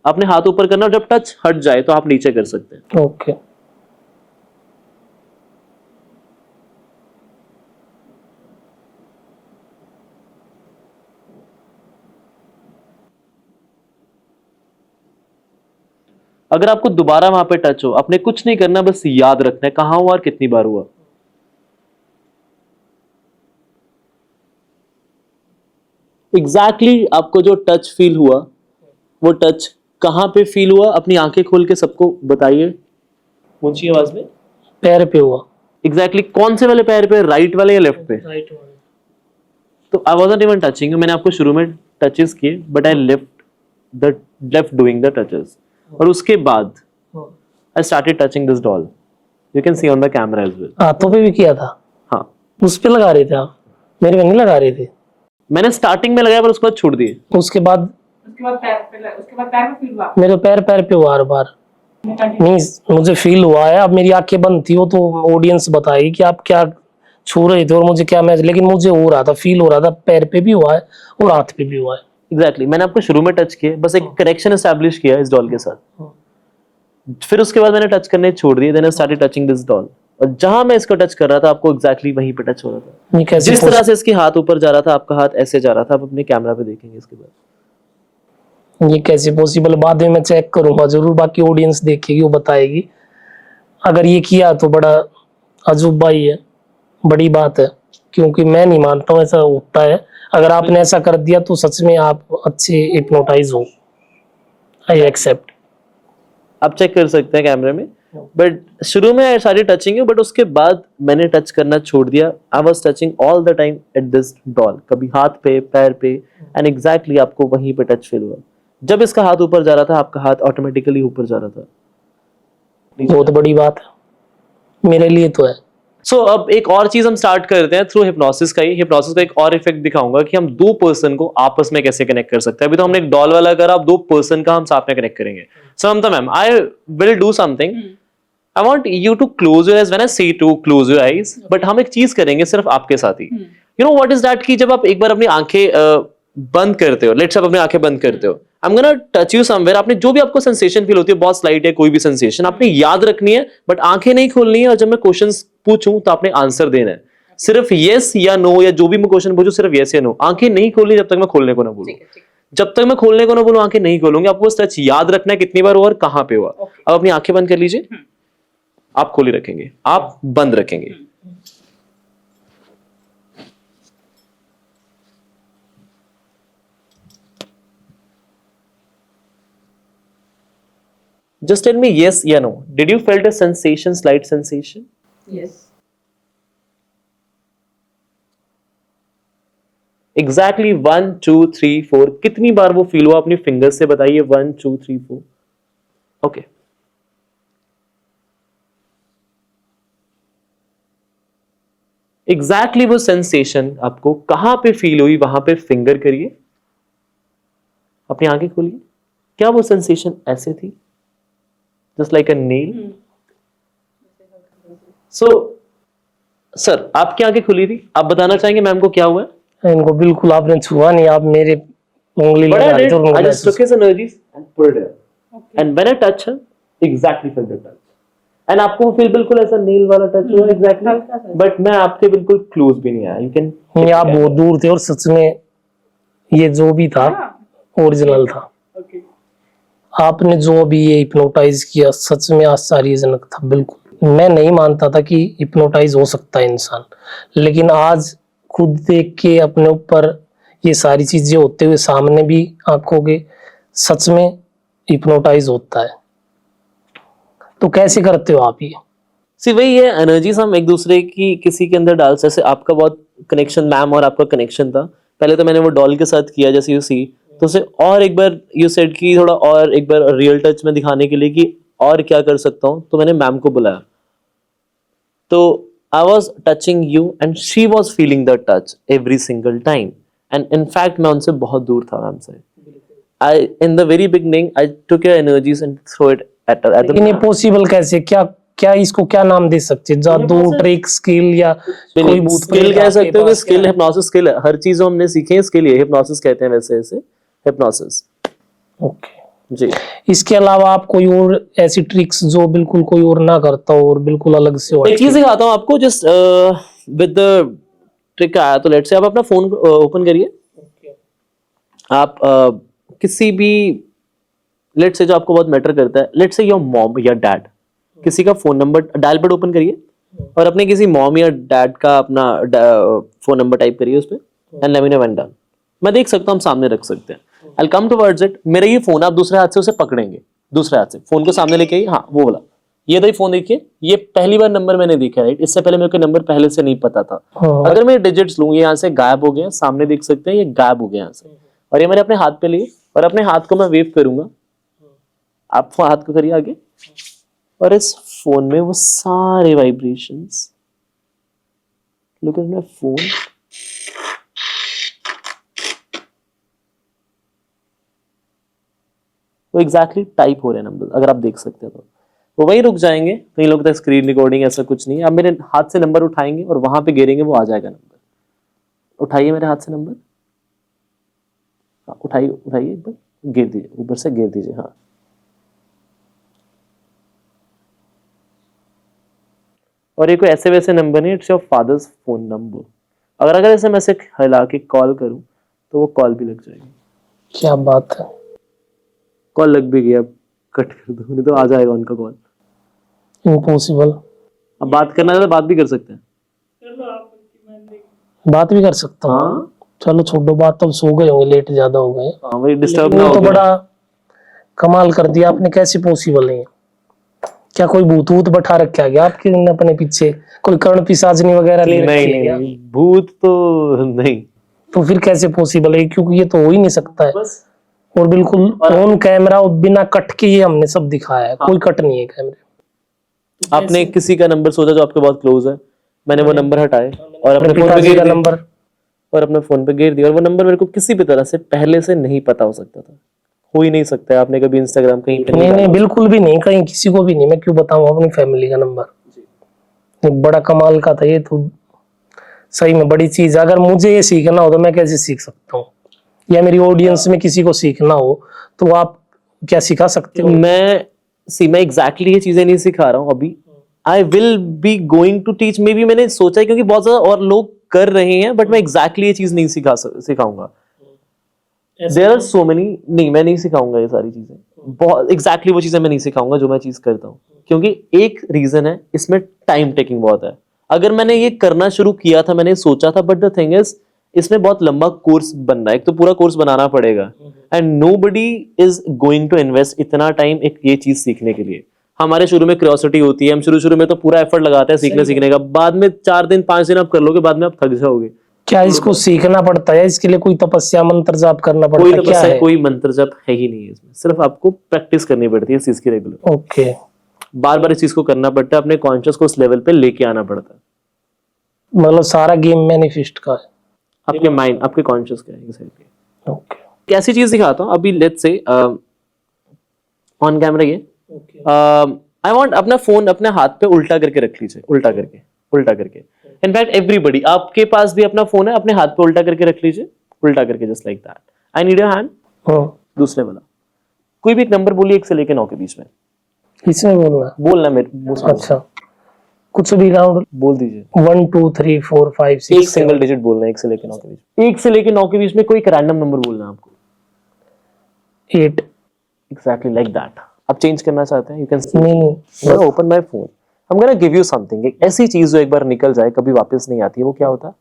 आपने हाथ ऊपर करना, और जब टच हट जाए तो आप नीचे कर सकते हैं। ओके। अगर आपको दोबारा वहां पे टच हो, आपने कुछ नहीं करना, बस याद रखना है कहां हुआ और कितनी बार हुआ। एग्जैक्टली आपको जो टच फील हुआ वो टच कहां पे फील हुआ, अपनी आंखें खोल के सबको बताइए ऊंची आवाज में। पैर पे हुआ। एग्जैक्टली कौन से वाले पैर पे, राइट वाले या लेफ्ट पे? राइट वाले। तो आई वाजंट इवन टचिंग, मैंने आपको शुरू में टचेस किए, but I left doing the touches, और उसके बाद I started touching this doll, you can see on the camera as well. हाथों पे भी किया था? हाँ, उस पे लगा रहे थे आप? मेरे पे नहीं लगा रहे थे। मैंने स्टार्टिंग में लगाया पर उसके बाद छोड़ दिए। उसके बाद पैर में फील हुआ। मेरे पैर पे हुआ हर बार। नहीं, मुझे फील हुआ है। अब मेरी आंखें बंद थी, वो तो ऑडियंस बताएगी कि आप क्या छू रहे थे और मुझे क्या मैं, लेकिन मुझे हो रहा था, फील हो रहा था, पैर पे भी हुआ है और हाथ पे भी हुआ है। एग्जैक्टली मैंने आपको शुरू में टच किया, बस एक कनेक्शन एस्टैब्लिश किया इस डॉल के साथ, फिर उसके बाद मैंने टच करने छोड़ दिए, then I started touching this doll, और जहां मैं इसको टच कर रहा था आपको एग्जैक्टली वहीं पे टच हो रहा था। ये कैसे जिस तरह से इसके हाथ ऊपर जा रहा था आपका हाथ ऐसे जा रहा था, आप अपने कैमरा पे देखेंगे इसके बाद। ये कैसे पॉसिबल? बाद में मैं चेक करूंगा जरूर, बाकी ऑडियंस देखेगी, वो बताएगी। अगर ये किया तो बड़ा अजूबा ही है, बड़ी बात है, क्योंकि मैं नहीं मानता हूँ ऐसा होता है। अगर आपने ऐसा कर दिया तो सच में आप अच्छे हिप्नोटाइज हो। I accept. आप चेक कर सकते हैं कैमरे में, बट शुरू में आई स्टार्टेड टचिंग यू, बट उसके बाद मैंने टच करना छोड़ दिया. I was touching all the time at this doll, कभी हाथ पे, पैर पे, एंड एग्जैक्टली आपको वहीं पे टच फील हुआ. जब इसका हाथ ऊपर जा रहा था, आपका हाथ ऑटोमेटिकली ऊपर जा रहा था. बहुत बड़ी बात है मेरे लिए तो है. सो अब एक और चीज हम स्टार्ट करते हैं थ्रू हिप्नोसिस का ही. हिप्नोसिस का एक और इफेक्ट दिखाऊंगा कि हम दो पर्सन को आपस में कैसे कनेक्ट कर सकते हैं. अभी तो हमने एक डॉल वाला करा, अब दो पर्सन का हम साथ में कनेक्ट करेंगे. So Samta ma'am, I will do something. I want you to close your eyes when I say to close your eyes, but हम एक चीज करेंगे सिर्फ आपके साथ ही. You know what is that कि जब आप एक बार अपनी आंखें बंद करते हो, लेट्स आप अपनी आंखें बंद करते हो, I am gonna touch you somewhere. आपने जो भी आपको सेंसेशन फील होती है, बहुत स्लाइट है कोई भी सेंसेशन, आपने याद रखनी है, बट आंखें नहीं खोलनी है. और जब मैं क्वेश्चंस पूछूं तो आपने आंसर देना है, सिर्फ यस या नो, या जो भी मैं क्वेश्चन पूछूं सिर्फ यस या नो. आंखें नहीं खोलनी जब तक मैं खोलने को ना बोलूं. जब तक मैं खोलने को ना बोलूं आंखें नहीं खोलूंगी. आपको बस टच याद रखना है कितनी बार हुआ और कहां पे हुआ. अब अपनी आंखें बंद कर लीजिए. आप खोली रखेंगे, आप बंद रखेंगे. Just tell me yes या no. Did you felt a sensation, slight sensation? Yes. Exactly 1, 2, 3, 4. कितनी बार वो फील हुआ अपनी फिंगर्स से बताइए. 1, 2, 3, 4. ओके. एग्जैक्टली वो सेंसेशन आपको कहां पे फील हुई, वहां पे फिंगर करिए. अपनी आंखें खोलिए. क्या वो सेंसेशन ऐसे थी, just like a nail? So sir, आपकी आंखें खुली थी, आप बताना चाहेंगे मैम को क्या हुआ है? इनको बिल्कुल आपने छुआ नहीं, आप मेरे उंगली What I लगा रहे did, थे और I उंगली just took his energies and pulled it. And when I touch him, exactly felt the touch. And आपको फील बिल्कुल ऐसा नेल वाला टच हुआ exactly. बट मैं आपके बिल्कुल क्लोज भी नहीं आया. You can. नहीं, आप बहुत दूर थे और सच में ये जो भी था ओरिजिनल था. Okay. आपने जो भी ये हिप्नोटाइज किया सच में आश्चर्यजनक था. बिल्कुल मैं नहीं मानता था कि हिप्नोटाइज हो सकता है इंसान, लेकिन आज खुद देख के अपने ऊपर ये सारी चीजें होते हुए सामने भी आंखों के, सच में हिप्नोटाइज होता है. तो कैसे करते हो आप ये? सी वही है, एनर्जीज हम एक दूसरे की किसी के अंदर डाल. जैसे आपका बहुत कनेक्शन मैम और आपका कनेक्शन था, पहले तो मैंने वो डॉल के साथ किया जैसे यू सी, तो उसे और एक बार यू सेड कि थोड़ा और एक बार रियल टच में दिखाने के लिए कि और क्या कर सकता हूँ, तो मैंने मैम को बुलाया. तो I was touching you and she was feeling the touch every single time. And in fact मैं उनसे बहुत दूर था मैम से. I in the very beginning I took your energies and throw it at लेकिन ये पॉसिबल कैसे? क्या क्या इसको क्या नाम दे सकते हैं? जादू, ट्रिक, स्किल या कोई भूत स्किल कह सकते हो कि स्किल हिप्नोसिस स्किल है. हर चीज हमने सीखी है स्किल, ये हिप्नोसिस कहते हैं वैसे ऐसे हिप्नोसिस. ओके जी. इसके अलावा आप कोई और ऐसी ट्रिक्स जो बिल्कुल कोई और ना करता हो और बिल्कुल अलग से हो? एक चीज दिखाता हूँ आपको, जस्ट विद द ट्रिक आया. तो लेट्स से आप अपना फोन ओपन करिए. आप किसी भी, लेट्स से जो आपको बहुत मैटर करता है, लेट्स से योर मॉम या डैड, किसी का phone number dial pad open करिए और अपने किसी मॉम या डैड का अपना फोन नंबर टाइप करिए उस पे and let me know when done. मैं देख सकता हूँ, हम सामने रख सकते हैं. आई कम टुवर्ड्स इट. मेरा ये फोन आप दूसरे हाथ से उसे पकड़ेंगे, दूसरे हाथ से फोन को सामने लेके आइए. हाँ वो वाला, ये तो फोन देखिए, ये पहली बार नंबर मैंने देखा है. इससे पहले मेरे को नंबर पहले से नहीं पता था. अगर मैं डिजिट्स लूँ, ये यहाँ से गायब हो गए, सामने देख सकते हैं ये गायब हो गए यहाँ से, और ये मैंने अपने हाथ पे लिए और अपने हाथ को मैं वेव करूंगा. आप हाथ को करिए आगे, और इस फोन में वो सारे vibrations, look at my phone, वो एग्जैक्टली टाइप हो रहे हैं नंबर. अगर आप देख सकते हैं तो वो वही रुक जाएंगे. कई लोग तक स्क्रीन रिकॉर्डिंग ऐसा कुछ नहीं है. आप मेरे हाथ से नंबर उठाएंगे और वहां पे गिरेंगे, वो आ जाएगा नंबर. उठाइए मेरे हाथ से नंबर. हाँ उठाइए, उठाइए एक बार, गिर दीजिए, ऊपर से गिर दीजिए. हाँ और ये कोई ऐसे वैसे नंबर नहीं, it's your fathers phone number. अगर ऐसे मैं से हिला के कॉल करूं तो वो कॉल भी लग जाएगी. क्या बात है! कॉल लग भी गया, कट कर दो, नहीं तो आ जाएगा उनका कॉल. इम्पॉसिबल. अब बात करना है तो बात भी कर सकते हैं. बात भी कर सकता हूँ. हाँ चलो छोड़ो बात, तब सो गए होंगे, लेट ज्यादा हो गए. हाँ वही डिस्टर्ब ना वो हो. तो बड़ा कमाल कर दिया आपने. कैसे पॉसिबल है? क्या कोई भूत वूत बैठा रखा है क्या आपके अपने पीछे? कोई कर्ण पिशाचनी वगैरह ले रखी है क्या? नहीं, भूत तो नहीं। तो फिर कैसे पॉसिबल है? क्योंकि ये तो हो ही नहीं सकता है। बस और बिल्कुल ऑन कैमरा और बिना कट के ये हमने सब दिखाया है, कोई कट नहीं है कैमरे। आपने किसी का नंबर सोचा जो आपके बहुत क्लोज है, मैंने वो नंबर हटाए और अपने फोन पे पिताजी गिर का दिया नंबर। और अपने फोन पे गिर दिया। और वो नंबर मेरे को किसी भी तरह से पहले से नहीं पता हो सकता था, हो ही नहीं सकता है। आपने कभी इंस्टाग्राम कहीं पे नहीं नहीं, डाला? बिल्कुल भी नहीं, कहीं किसी को भी नहीं। मैं क्यों बताऊं अपनी फैमिली का नंबर? एक बड़ा कमाल का था ये तो, सही में बड़ी चीज है। अगर मुझे ये सीखना हो तो मैं कैसे सीख सकता हूँ, या मेरी ऑडियंस में किसी को सीखना हो तो आप क्या सिखा सकते हो? मैं एग्जैक्टली ये चीजें नहीं सिखा रहा हूँ अभी। I will be going to teach, may be मैंने सोचा है क्योंकि बहुत ज्यादा और लोग कर रहे हैं, बट मैं एग्जैक्टली ये चीज नहीं सिखाऊंगा। There are so many. नहीं, मैं नहीं सिखाऊंगा ये सारी चीजें, बहुत एग्जैक्टली वो चीजें मैं नहीं सिखाऊंगा जो मैं चीज करता हूँ। क्योंकि एक रीजन है, इसमें टाइम टेकिंग बहुत है। अगर मैंने ये करना शुरू किया था, मैंने सोचा था, बट द थिंग इज इसमें बहुत लंबा कोर्स बनना है, एक तो पूरा कोर्स बनाना पड़ेगा and nobody is going to invest इतना टाइम एक ये चीज सीखने के लिए। हमारे शुरू में क्यूरियोसिटी होती है, हम शुरू में तो पूरा एफर्ट लगाते हैं सीखने का, बाद में 4 दिन 5 दिन आप कर लोगे, बाद में आप थक जाओगे। क्या इसको सीखना पड़ता है? इसके लिए कोई तपस्या मंत्र जाप करना पड़ता कोई है? क्या तपस्या है? कोई मंत्र जप है ही नहीं है इसमें, सिर्फ आपको प्रैक्टिस करनी पड़ती है इस चीज की रेगुलर। ओके। बार बार इस चीज को करना पड़ता है, अपने कॉन्शियस को उस लेवल पे लेके आना पड़ता है। मतलब सारा गेम मैनिफेस्ट का है? आपके माइंड, आपके कॉन्शियस का है exactly। ओके। कैसी चीज दिखाता हूँ अभी, लेट्स से ऑन कैमरा ये आई वांट अपना फोन अपने हाथ पे उल्टा करके रख लीजिए, उल्टा करके। इनफैक्ट एवरीबडी, आपके पास भी अपना फोन है, अपने हाथ पे उल्टा करके रख लीजिए, उल्टा करके, just like that. I need your hand. दूसरे वाला कोई भी एक नंबर बोलिए 1 से लेके 9 के बीच में। इसमें बोलना है? बोलना मेरे मुंह से। अच्छा, कुछ भी राउंड बोल दीजिए। 1 2 3 4 5 6 एक सिंगल डिजिट बोलना है 1 से लेके 9 के बीच। 1 से लेके 9 के बीच में कोई एक रैंडम नंबर बोलना है आपको। 8। Exactly like that. आप चेंज करना चाहते हैं, यू कैन नहीं, open my phone. I am gonna give you something. एक ऐसी चीज जो एक बार निकल जाए कभी वापस नहीं आती है, वो क्या होता है?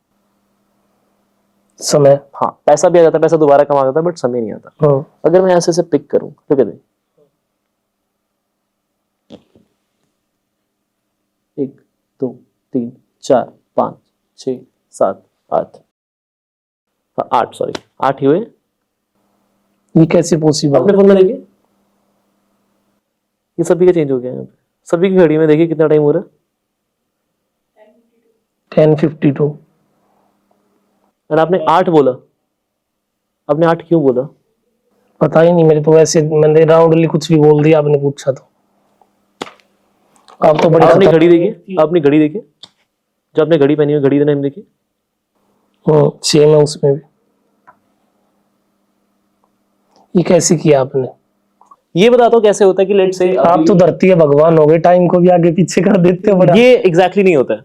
समय। हाँ, पैसा भी आ जाता है, पैसा दोबारा कमा जाता है, बट समय नहीं आता। अगर मैं ऐसे से पिक करूं तो क्या दे 1 2 3 4 5 6 7 8 8 सॉरी 8 ही हुए। ये कैसे पॉसिबल? अपने फोन में देखिए, ये सभी का चेंज हो गया है यहाँ पे। सभी की घड़ी में देखिए कितना टाइम हो रहा है। 10:52। और आपने 8 बोला। आपने 8 क्यों बोला? पता ही नहीं, मेरे तो वैसे मैंने राउंडली कुछ भी बोल दिया, आपने पूछा तो। आप तो बड़ी आपने घड़ी देखी, आपने घड़ी देखी, जो आपने घड़ी पहनी हुई घड़ी का नाम देखिए। सेम है उसमें भी। ये कैसे किया आपने? ये बताता हूँ कैसे होता है कि लेट्स से आप तो धरती है भगवान हो गए, टाइम को भी आगे पीछे कर देते हो बड़ा। ये एग्जैक्टली नहीं होता है।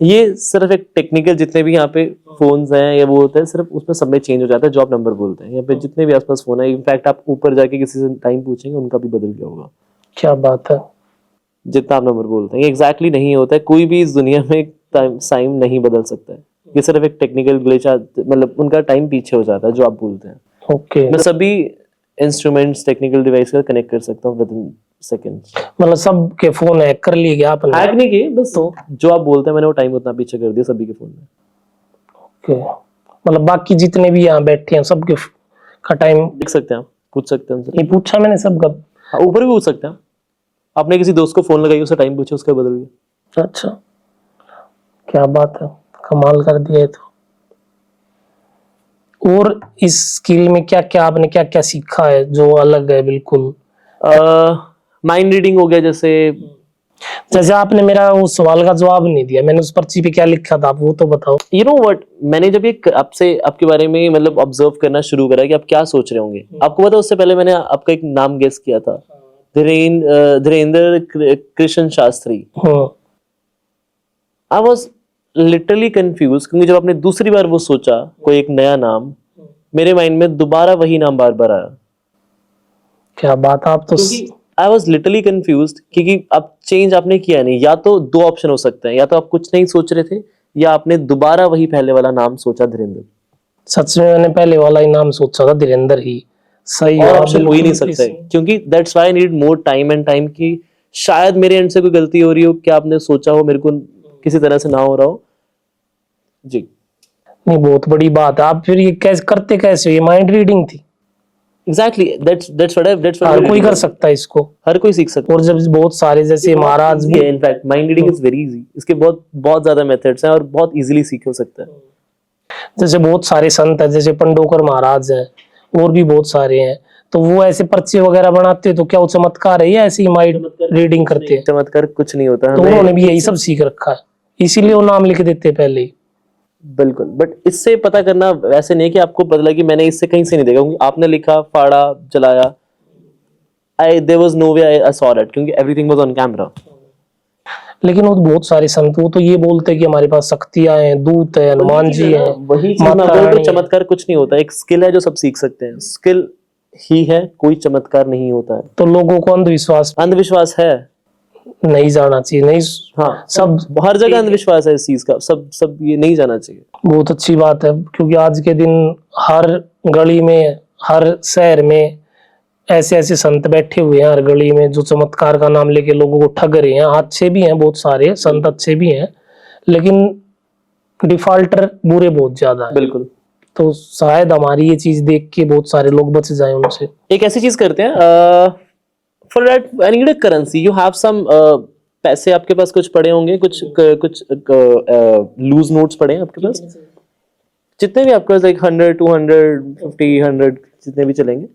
ये सिर्फ एक टेक्निकल, जितने भी यहाँ पे फोन्स हैं या वो होता है, सिर्फ उसमें सब में चेंज हो जाता है जो आप नंबर बोलते हैं। यहाँ पे जितने भी आसपास फोन है, इनफैक्ट आप ऊपर जाके किसी से टाइम पूछेंगे, उनका भी बदल गया होगा। क्या बात है! जितना आप नंबर बोलते हैं ये एग्जैक्टली नहीं होता है। कोई भी इस दुनिया में टाइम नहीं बदल सकता है। ये सिर्फ एक टेक्निकल ग्लिच, मतलब उनका टाइम पीछे हो जाता है जो आप बोलते हैं। ओके। मैं सभी इंस्ट्रूमेंट्स, टेक्निकल डिवाइस का कनेक्ट कर सकता हूँ विद इन सेकंड्स। मतलब सबके फोन हैक कर लिए क्या आपने? हैक नहीं किए, बस तो जो आप बोलते हैं मैंने वो टाइम उतना पीछे कर दिया सभी के फोन में। ओके। मतलब बाकी जितने भी यहाँ बैठे हैं सबके का टाइम देख सकते हैं आप, पूछ सकते हैं उनसे। नहीं पूछा मैंने सबका। हाँ, ऊपर भी पूछ सकते हैं। आपने किसी दोस्त को फोन लगाई, उससे टाइम पूछा, उसका बदल गया। अच्छा, क्या बात है, कमाल कर दिया है तो। और इस स्किल में क्या क्या आपने क्या क्या सीखा है जो अलग है बिल्कुल? माइंड रीडिंग हो गया, जैसे आपने मेरा वो सवाल का जवाब नहीं दिया, मैंने उस पर्ची पे क्या लिखा था आप वो तो बताओ। यू नो व्हाट, मैंने जब ये आपसे आपके बारे में मतलब ऑब्जर्व करना शुरू करा कि आप क्या सोच रहे होंगे, आपको पता उससे पहले मैंने आपका एक नाम गेस किया था, Dhirendra Krishna Shastri. I was literally confuse, क्योंकि जब आपने दूसरी बार वो सोचा कोई एक नया नाम, मेरे माइंड में दोबारा वही नाम बार बार आया। क्या बात, आप तो आई वॉज लिटरली कंफ्यूज, क्योंकि अब चेंज आपने किया नहीं। या तो 2 ऑप्शन हो सकते हैं, या तो आप कुछ नहीं सोच रहे थे, या आपने दोबारा वही पहले वाला नाम सोचा, धीरेन्द्र। सच में मैंने पहले वाला ही नाम सोचा था, धीरेन्द्र ही। सही और ऑप्शन हो ही नहीं सकता है, क्योंकि that's why I need more time and time की शायद मेरे एंड से कोई गलती हो रही हो, क्या आपने सोचा हो मेरे को किसी तरह से ना हो रहा हो जी। नहीं, बहुत बड़ी बात है। आप फिर ये कैसे करते, कैसे हो? ये माइंड रीडिंग थी। एग्जैक्टली, दैट्स व्हाट हर कोई कर सकता है इसको, हर कोई सीख सकता और जब बहुत सारे जैसे महाराज है। In fact mind reading is very easy, इसके बहुत बहुत ज्यादा मेथड्स हैं और बहुत इजीली सीख हो सकता है। जैसे बहुत सारे संत है, जैसे पंडोकर महाराज है, और भी बहुत सारे हैं, तो वो ऐसे पर्चे वगैरह बनाते हैं, तो क्या वो चमत्कार है या ऐसे ही माइंड रीडिंग करते हैं? चमत्कार कुछ नहीं होता, तो उन्होंने भी यही सब सीख रखा है, इसीलिए वो नाम लिख देते हैं पहले ही। बिल्कुल। बट इससे पता करना वैसे नहीं कि आपको पता लगे कि मैंने इससे कहीं से नहीं देखा, क्योंकि आपने लिखा, फाड़ा, जलाया, there was no way I saw it, क्योंकि एवरीथिंग वाज ऑन कैमरा। लेकिन वो बहुत सारे संत वो तो ये बोलते हैं कि हमारे पास शक्तियां हैं, दूत है, हनुमान जी हैं, वही चीज मैं माता बोल रहा हूं, रानी है। चमत्कार कुछ नहीं होता, एक स्किल है जो सब सीख सकते हैं, स्किल ही है, कोई चमत्कार नहीं होता है। तो लोगों को अंधविश्वास है, नहीं जाना चाहिए, नहीं। हाँ, सब हर जगह अंधविश्वास है इस चीज का, सब ये नहीं जाना चाहिए। बहुत अच्छी बात है, क्योंकि आज के दिन हर गली में, हर शहर में ऐसे ऐसे संत बैठे हुए हैं, हर गली में, जो चमत्कार का नाम लेके लोगों को ठग रहे हैं। अच्छे भी हैं, बहुत सारे संत अच्छे भी हैं, लेकिन डिफाल्टर बुरे बहुत ज्यादा है। बिल्कुल। तो शायद हमारी ये चीज देख के बहुत सारे लोग बच जाएं उनसे। एक ऐसी चीज करते हैं, for that I need a currency, you have some पैसे आपके पास कुछ पड़े होंगे, कुछ लूज नोट्स पड़े हैं आपके पास, जितने भी आपके पास, लाइक 100, 200, 50, 100, जितने भी चलेंगे,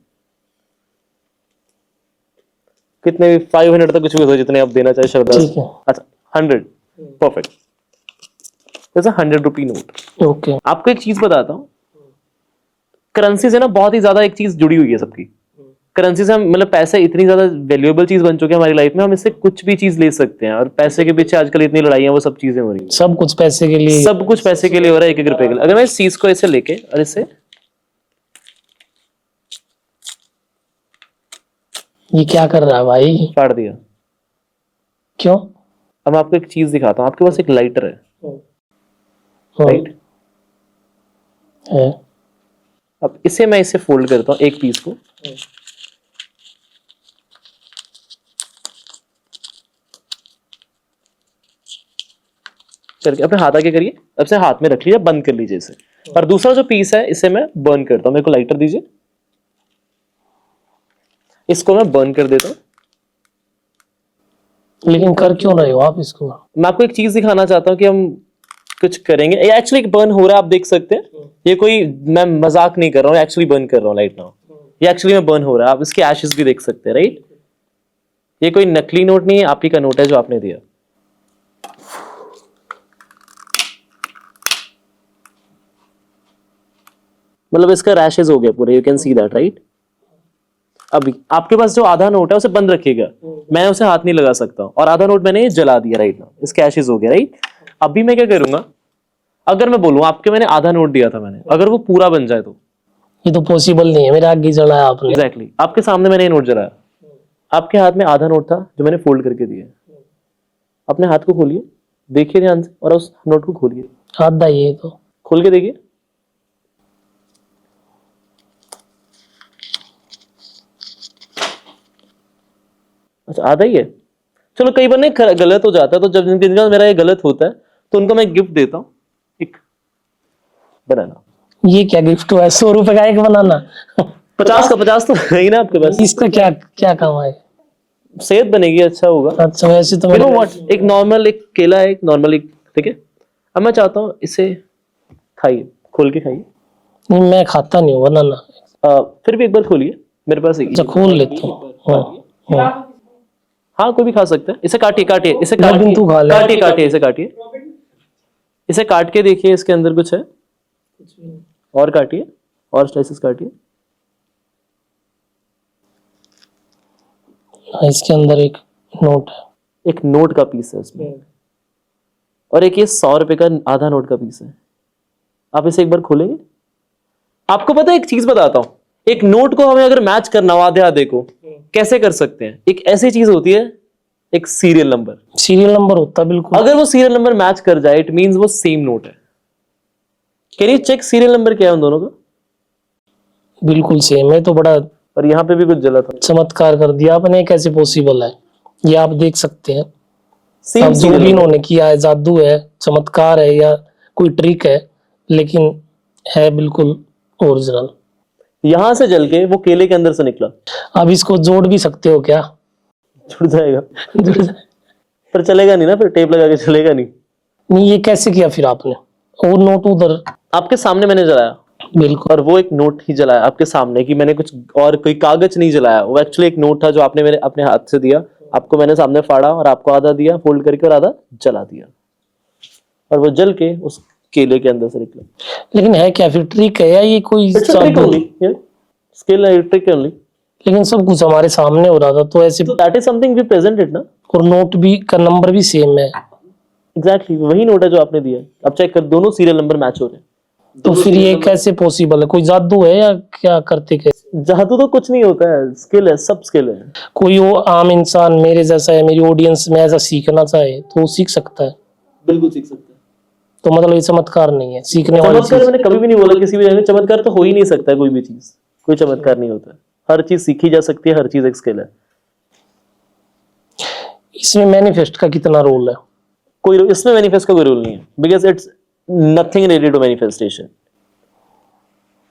कितने भी, 500 तक कुछ भी हो सकता है, जितने आप देना चाहे श्रद्धा। ठीक है। अच्छा, 100, परफेक्ट, जैसा 100 रुपी नोट। ओके। आपको एक चीज बताता हूँ, करेंसी से ना बहुत ही ज्यादा एक चीज जुड़ी हुई है सबकी। करेंसी से हम, मतलब पैसे इतनी ज्यादा वैल्यूएबल चीज बन चुके हैं हमारी लाइफ में, हम इससे कुछ भी चीज ले सकते हैं, और पैसे के पीछे आजकल इतनी लड़ाइयां, वो सब चीजें हो रही हैं। सब कुछ पैसे के लिए, सब कुछ पैसे के लिए हो रहा है, 1-1 रुपए के लिए। अगर मैं इस चीज को ऐसे लेके और इसे, ये क्या कर रहा है भाई? फाड़ दिया, क्यों? अब मैं आपको एक चीज दिखाता हूँ। आपके पास एक लाइटर है, राइट? है। अब इसे मैं इसे फोल्ड करता हूँ, एक पीस को, करके अपने हाथ आगे करिए, अब से हाथ में रख लीजिए, बंद कर लीजिए इसे, और दूसरा जो पीस है इसे मैं बर्न करता हूँ। मेरे को लाइटर दीजिए, इसको मैं बर्न कर देता हूँ। लेकिन कर क्यों रहे हो आप इसको? मैं आपको एक चीज दिखाना चाहता हूँ कि हम कुछ करेंगे। ये एक्चुअली बर्न हो रहा है, आप देख सकते हैं। ये कोई, मैं मजाक नहीं कर रहा हूँ, एक्चुअली बर्न कर रहा हूँ राइट नाउ। ये एक्चुअली में बर्न हो रहा है, आप इसके एशेस भी देख सकते हैं, राइट? ये कोई नकली नोट नहीं है, आप ही का नोट है जो आपने दिया। मतलब इसका रैशेस हो गया पूरे, you can see that, right? अभी आपके पास जो आधा नोट है उसे बंद रखिएगा, मैं उसे हाथ नहीं लगा सकता, और आधा नोट मैंने जला दिया राइट नाउ, इसके एशेस हो गया, राइट? अभी मैं क्या करूंगा, अगर मैं बोलूं आपके मैंने आधा नोट दिया था मैंने, अगर वो पूरा बन जाए तो? ये तो पॉसिबल नहीं है, मेरे आगे जलाया आपने। एग्जैक्टली, आपके सामने मैंने ये नोट जलाया, आपके हाथ में आधा नोट था जो मैंने फोल्ड करके दिया। अपने हाथ को खोलिए, देखिए ध्यान से, और उस नोट को खोलिए, आधा ये तो खोल के देखिए। अच्छा, आधा ही है। चलो, कई बार नहीं गलत हो जाता है, तो जब जिनके साथ मेरा ये गलत होता है तो उनको मैं गिफ्ट देता हूँ, एक बनाना। ये क्या गिफ्ट हुआ है? 100 रुपए का एक बनाना? 50 का 50 तो है ही ना आपके पास। इसका क्या क्या काम है? सेहत बनेगी, अच्छा होगा। अच्छा, वैसे तो यू नो मैंने व्हाट, एक नॉर्मल एक केला है, एक नॉर्मल एक, ठीक है। अब मैं चाहता हूँ इसे खाइए, खोल के खाइए। नहीं, मैं खाता नहीं हूँ बनाना। फिर भी एक बार खोलिए, मेरे पास एक, अच्छा, खोल लेता हूँ। हाँ। हाँ कोई भी खा सकता है। इसे काटिए, काटिए, इसे लेकिन काटिए, तू खा ले। काटिए, काटिए, इसे काटिए, इसे काट के देखिए इसके अंदर कुछ है, और काटिए, और स्लाइसेस काटिए। हाँ, इसके अंदर एक नोट है। एक नोट का पीस है उसमें, और एक ये 100 रुपए का आधा नोट का पीस है। आप इसे एक बार खोलेंगे, आपको पता है एक चीज बताता हूं, एक नोट को हमें अगर मैच करना हो आधे आधे को, कैसे कर सकते हैं? एक ऐसी चीज होती है, एक सीरियल नंबर। सीरियल नंबर होता है, बिल्कुल। अगर वो सीरियल नंबर मैच कर जाए, इट मींस वो सेम नोट है। Can you check serial number क्या है उन दोनों का? बिल्कुल सेम है। तो बड़ा और यहाँ पे भी कुछ जला था। चमत्कार कर दिया आपने, कैसे पॉसिबल है? ये आप देख सकते हैं। सेम अब जो भी इन्होंने किया है जादू है, चमत्कार है या कोई ट्रिक है, लेकिन है बिल्कुल ओरिजिनल। यहां से जल के वो केले के अंदर से निकला। अब इसको जोड़ भी सकते हो क्या? जुड़ जाएगा जुड़ जाए। पर चलेगा नहीं ना, फिर टेप लगा के चलेगा नहीं। नहीं, ये कैसे किया फिर आपने? और नोट उधर आपके सामने मैंने जलाया, बिल्कुल। और वो एक नोट ही जलाया आपके सामने, कि मैंने कुछ और कोई कागज नहीं जलाया, वो एक्चुअली एक नोट था जो आपने मेरे अपने हाथ से दिया। आपको मैंने सामने फाड़ा और आपको आधा दिया फोल्ड करके और आधा जला दिया, और वो जल के उस केले के अंदर से निकला। लेकिन है क्या फिर? ट्रिक है या ये कोई जादू? Skill trick only. लेकिन सब कुछ हमारे सामने हो रहा था तो ऐसे, that is something we presented ना। और नोट भी का नंबर भी सेम है। एग्जैक्टली वही नोट है जो आपने दिया। अब चेक कर, दोनों सीरियल नंबर मैच हो रहे हैं। तो फिर ये कैसे पॉसिबल है? कोई जादू है या क्या करते कैसे? जादू तो कुछ नहीं होता है, स्किल है, सब स्किल है। कोई वो आम इंसान मेरे जैसा है, मेरी ऑडियंस में ऐसा सीखना चाहे तो वो सीख सकता है। बिल्कुल सीख सकते हैं। तो मतलब ये चमत्कार नहीं है, सीखने वाली चमत्कार चीज। मैंने कभी भी नहीं बोला किसी भी जगह में। चमत्कार तो हो ही नहीं सकता है, कोई भी चीज, कोई चमत्कार नहीं होता है। हर चीज सीखी जा सकती है, हर चीज एक स्किल है। इसमें मैनिफेस्ट का कितना रोल है? कोई इसमें मैनिफेस्ट का कोई रोल नहीं है, because it's nothing related to manifestation.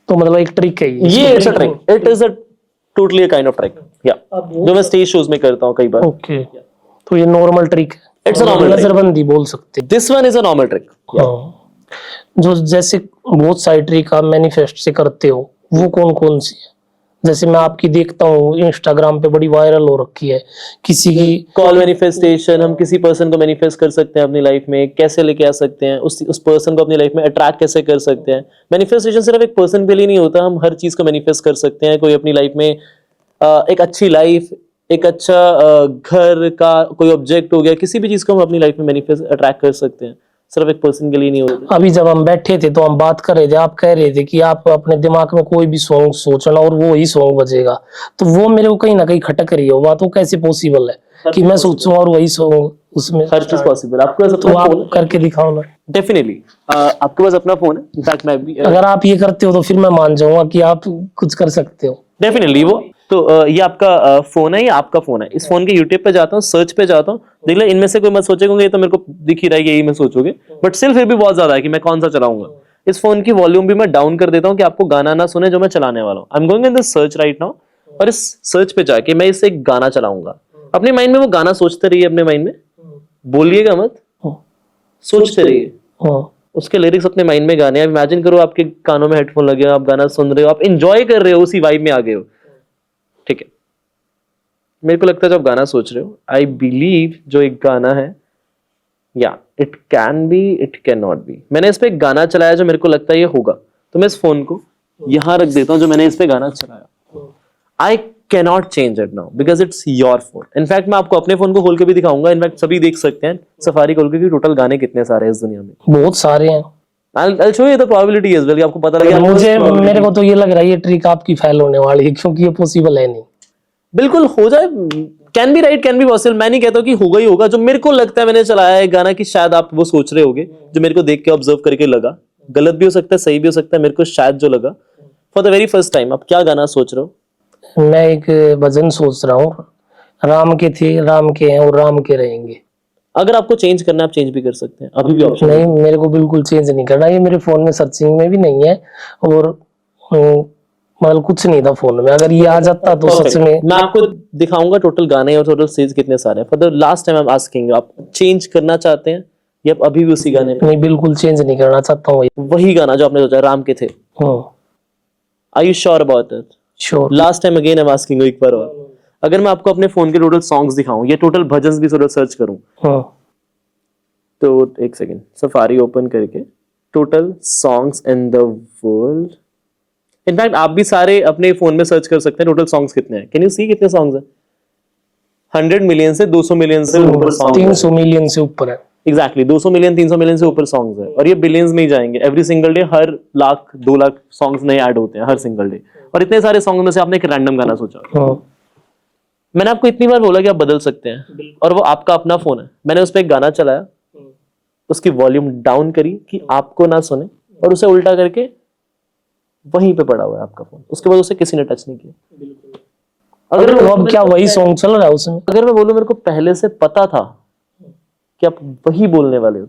तो मतलब एक ट्रिक है ये it's a trick, it is a totally a kind of trick, या जो मैं स्टेज शोज में करता हूँ कई बार। ओके, तो ये नॉर्मल ट्रिक है। It's a normal trick. नजरबंदी बोल सकते हैं। This one is a normal trick. हाँ। जो जैसे बहुत सारी ट्रिक आप मैनिफेस्ट से करते हो, वो कौन कौन सी है? जैसे मैं आपकी देखता हूँ इंस्टाग्राम पे बड़ी वायरल हो रखी है किसी की। कॉल मैनिफेस्टेशन, हम किसी पर्सन को मैनिफेस्ट कर सकते हैं अपनी लाइफ में, कैसे लेके आ सकते हैं उस पर्सन को अपनी लाइफ में अट्रैक्ट कैसे कर सकते हैं। मैनिफेस्टेशन सिर्फ एक पर्सन के लिए नहीं होता, हम हर चीज को मैनिफेस्ट कर सकते हैं। कोई अपनी लाइफ में एक अच्छी लाइफ, एक अच्छा घर का कोई ऑब्जेक्ट हो गया, किसी भी चीज को हम अपनी लाइफ में मैनिफेस्ट अट्रैक्ट कर सकते हैं, सिर्फ एक पर्सन के लिए नहीं होता। अभी जब हम बैठे थे तो हम बात कर रहे थे, आप कह रहे थे कि आप अपने दिमाग में कोई भी सॉन्ग सोचना और वो ही सॉन्ग बजेगा, तो वो मेरे को कहीं ना कहीं खटक रही है। बात वो कैसे पॉसिबल है कि मैं सोचूं और वही सॉन्ग उसमें? हर चीज पॉसिबल। आपके पास तो अपना आप फोन करके दिखाओ ना। डेफिनेटली आपके पास अपना फोन है। इनफैक्ट मैं भी अगर आप ये करते हो तो फिर मैं मान जाऊंगा कि आप कुछ कर सकते हो। डेफिनेटली वो तो ये आपका फोन है, ये आपका फोन है। इस फोन के यूट्यूब पे जाता हूँ, सर्च पे जाता हूँ, देख लो इनमें से कोई मत सोचेगा ये तो मेरे को दिख ही रहा है, यही मैं सोचोगे, बट स्टिल फिर भी बहुत ज्यादा है कि मैं कौन सा चलाऊंगा। इस फोन की वॉल्यूम भी मैं डाउन कर देता हूँ कि आपको गाना ना सुने जो मैं चलाने वाला हूँ। I am going in the search right now, और इस सर्च पे जाके मैं इससे एक गाना चलाऊंगा। अपने माइंड में वो गाना सोचते रहिए, अपने माइंड में बोलिएगा मत, सोचते रहिए उसके लिरिक्स अपने माइंड में गाने। अब इमेजिन करो आपके कानों में हेडफोन लगे, आप गाना सुन रहे हो, आप एंजॉय कर रहे हो, उसी वाइब में आ गए हो। ठीक है, मेरे को लगता है जब गाना सोच रहे हो, आई बिलीव जो एक गाना है, या it can be, it can not be. मैंने इस पे एक गाना चलाया जो मेरे को लगता है ये होगा, तो मैं इस फोन को यहां रख देता हूं जो मैंने इस पे गाना चलाया। I cannot change it now because it's your phone. In fact मैं आपको अपने फोन को खोल के भी दिखाऊंगा, इनफैक्ट सभी देख सकते हैं सफारी खोल के कि टोटल गाने कितने सारे हैं इस दुनिया में। बहुत सारे हैं। I'll show you the probability as well, कि आपको पता लगे। मुझे मेरे को तो ये लग रहा है ये ट्रिक आपकी फेल होने वाली है, क्योंकि ये पॉसिबल है नहीं। बिल्कुल हो जाए, can be right, can be possible. मैं नहीं कहता कि होगा ही होगा। जो मेरे को लगता है मैंने चलाया है गाना, कि शायद आप वो सोच रहे होगे, जो मेरे को देख के ऑब्जर्व करके लगा, गलत भी हो सकता है, सही भी हो सकता है, मेरे को शायद जो लगा for the very first time. आप क्या गाना सोच रहे हो? मैं एक भजन सोच रहा हूँ, राम के थे राम के हैं और राम के रहेंगे। अगर आपको चेंज करना है आप चेंज भी कर सकते हैं, अभी भी ऑप्शन नहीं, मेरे को बिल्कुल चेंज नहीं करना। ये मेरे फोन में सर्चिंग में भी नहीं है, और मतलब कुछ नहीं था फोन में। अगर ये आ जाता तो सच में मैं आपको दिखाऊंगा टोटल गाने और टोटल स्टेज कितने सारे हैं। For the last time I am asking you, आप चेंज करना चाहते हैं या आप अभी भी उसी गाने पे? नहीं, बिल्कुल चेंज नहीं करना चाहता हूँ। वही गाना जो आपने सोचा, राम के थे। Are you sure about it? Sure. Last time again I am asking you, एक बार और। अगर मैं आपको अपने फोन के टोटल सॉन्ग्स दिखाऊं, ये टोटल भजन भी थोड़ा सर्च करूं, तो एक सेकेंड, सफारी ओपन करके total songs in the world. In fact आप भी सारे अपने फोन में सर्च कर सकते हैं टोटल सॉन्ग्स कितने हैं। कैन यू सी कितने सॉन्ग्स हैं? 100 मिलियन से 200 मिलियन से ऊपर सॉन्ग्स, 300 मिलियन से ऊपर है। एग्जैक्टली 200 मिलियन 300 मिलियन से ऊपर सॉन्ग्स है, और ये बिलियंस में ही जाएंगे। एवरी सिंगल डे हर लाख 2 लाख सॉन्ग्स नए ऐड होते हैं हर सिंगल डे। और इतने सारे सॉन्ग में से आपने एक रैंडम गाना सोचा। मैंने आपको इतनी बार बोला कि आप बदल सकते हैं, और वो आपका अपना फोन है। मैंने उस पर एक गाना चलाया, उसकी वॉल्यूम डाउन करी कि आपको ना सुने, और उसे उल्टा करके वहीं पे पड़ा हुआ है आपका फोन। उसके बाद उसे किसी ने टच नहीं किया। अगर तो अब क्या वही सॉन्ग चल रहा है उसमें? अगर मैं बोलूं मेरे को पहले से पता था कि आप वही बोलने वाले हो,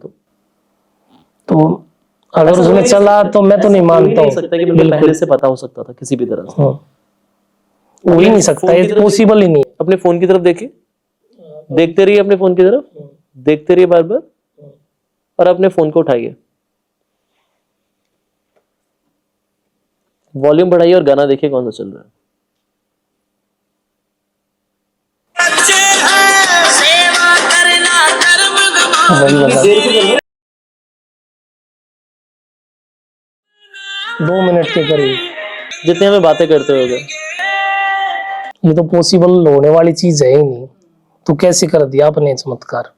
तो अगर उसमें चला तो मैं तो नहीं मानता हूँ। सकता कि मेरे को पहले से पता हो सकता था किसी भी तरह से। हाँ, हो ही नहीं सकता, ये पॉसिबल ही नहीं है। अपने फोन की तरफ देखिए, देखते रहिए अपने फोन की तरफ, देखते रहिए बार बार, और अपने फोन को उठाइए, वॉल्यूम बढ़ाइए और गाना देखिए कौन सा चल रहा है। वही बता, 2 मिनट के करीब। जितने हमें बातें करते हो गए, ये तो पॉसिबल होने वाली चीज है ही नहीं, तो कैसे कर दिया आपने चमत्कार?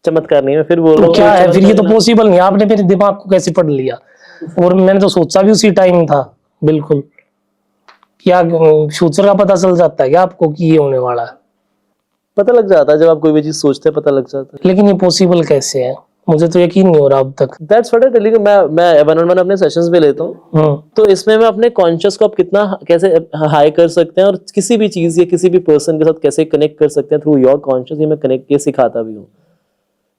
चमत्कार नहीं, मैं फिर बोल रहा तो हूँ क्या है फिर? ये तो पॉसिबल नहीं, आपने मेरे दिमाग को कैसे पढ़ लिया? और मैंने तो सोचा भी उसी टाइम था बिल्कुल। क्या फ्यूचर का पता चल जाता है क्या आपको कि ये होने वाला है? पता लग जाता है, जब आप कोई भी चीज सोचते हैं पता लग जाता है। लेकिन ये पॉसिबल कैसे है? मुझे तो यकीन नहीं हो रहा अब तक। That's what I tell you. मैं 1-on-1 अपने सेशंस में लेता हूँ, तो इसमें मैं अपने कॉन्शियस को आप कितना कैसे हाई कर सकते हैं और किसी भी चीज या किसी भी पर्सन के साथ कैसे कनेक्ट कर सकते हैं थ्रू योर कॉन्शियस, ये मैं कनेक्ट ये सिखाता भी हूँ।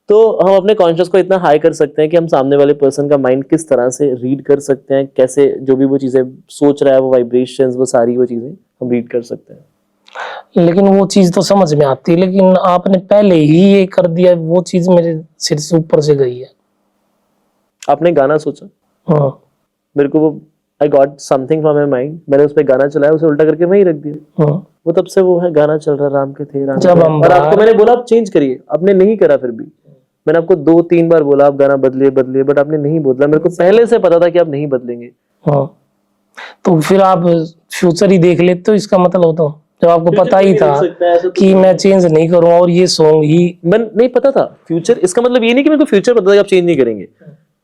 तो हम अपने कॉन्शियस को इतना हाई कर सकते हैं कि हम सामने वाले पर्सन का माइंड किस तरह से रीड कर सकते हैं, कैसे जो भी वो चीजें सोच रहा है, वो वाइब्रेशंस, वो सारी वो चीजें हम रीड कर सकते हैं। लेकिन वो चीज तो समझ में आती है, लेकिन आपने पहले ही ये कर दिया, वो चीज मेरे सिर से ऊपर से गई है। आपने गाना सोचा, हाँ, मेरे को वो I got something from my mind, मैंने उस पर गाना चलाया, उसे उल्टा करके वहीं रख दिया। हाँ। वो तब से वो है गाना चल रहा, राम के थे राम जब के। हम और आपको बाहर- मैंने बोला आप चेंज करिए, आपने नहीं करा। फिर भी मैंने आपको 2-3 बार बोला आप गाना बदलिए बदलिए, बट आपने नहीं बदला। मेरे को पहले से पता था कि आप नहीं बदलेंगे। हाँ, तो फिर आप फ्यूचर ही देख लेते हो, इसका मतलब तो जब आपको पता ही था कि मैं चेंज नहीं करूंगा और ये सॉन्ग ही। मैं नहीं पता था फ्यूचर, इसका मतलब ये नहीं कि मेरे को फ्यूचर पता था कि आप चेंज नहीं करेंगे।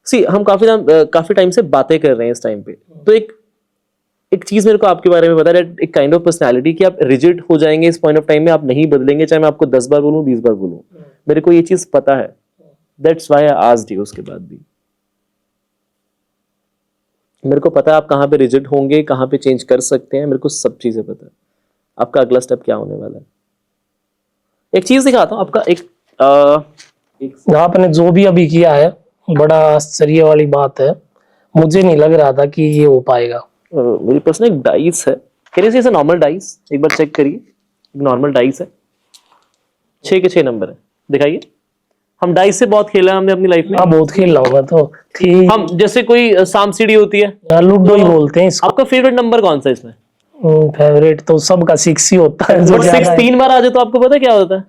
सी हम काफी टाइम से बातें कर रहे हैं इस टाइम पे, तो एक चीज मेरे को आपके बारे में पता है, एक काइंड ऑफ पर्सनालिटी कि आप रिजिड हो जाएंगे इस पॉइंट ऑफ टाइम में, आप नहीं बदलेंगे, चाहे मैं आपको 10 बार बोलूं 20 बार बोलूं। मेरे को ये चीज पता है, that's why I asked you. उसके बाद भी मेरे को पता है आप कहाँ पे रिजिड होंगे, कहाँ पे चेंज कर सकते हैं, मेरे को सब चीजें पता है। आपका अगला स्टेप क्या होने वाला है। एक चीज दिखाता हूँ आपका, आपने जो भी अभी किया है बड़ा आश्चर्य वाली बात है, मुझे नहीं लग रहा था कि ये हो पाएगा। मेरे पास ना एक डाइस है, can you see it's a normal dice, एक बार चेक करिए। एक नॉर्मल डाइस है, 6 के 6 नंबर है, दिखाइए। हम डाइस से बहुत खेला है हमने अपनी लाइफ में। हाँ, बहुत खेल रहा हूँ मैं तो। ठीक, हम जैसे कोई सांप सीढ़ी होती है, लूडो ही बोलते हैं इसको। आपका फेवरेट नंबर कौन सा है इसमें? फेवरेट तो सबका 6 ही होता है। जो बट 6 3 बार आ जाए तो आपको पता है क्या होता है?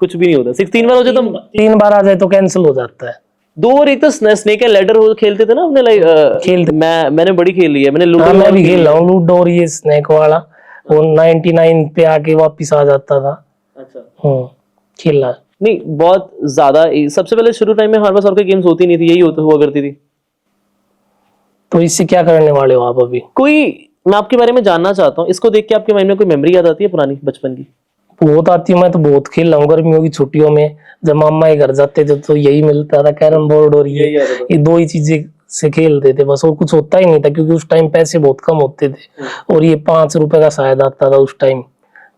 कुछ भी नहीं होता। 6 3 बार हो जाए तो 3 बार आ जाए तो कैंसिल हो जाता है। 2 और एक तो स्नेक एंड लैडर खेलते थे ना अपने लाइक, खेलते। मैंने बड़ी खेल ली है, मैंने लूडो हाँ, मैं भी खेल रहा हूँ लूडो और ये स्नैक वाला, वो 99 पे आके वापिस आ जाता था। अच्छा, खेला है। नहीं बहुत ज्यादा। सबसे पहले शुरू टाइम में हमारे पास और कोई गेम्स होती नहीं थी, यही हुआ करती थी। तो इससे क्या करने वाले हो आप अभी? कोई, मैं आपके बारे में जानना चाहता हूँ, इसको देख के आपके माइंड में कोई मेमोरी याद आती है पुरानी बचपन की? बहुत आती है, मैं तो बहुत खेल रहा हूँ गर्मियों की छुट्टियों में। जब मामा के घर जाते थे तो यही मिलता था, कैरम बोर्ड और ये 2 ही चीजें से खेलते थे बस, और कुछ होता ही नहीं था क्योंकि उस टाइम पैसे बहुत कम होते थे और ये 5 रुपए का शायद आता था उस टाइम,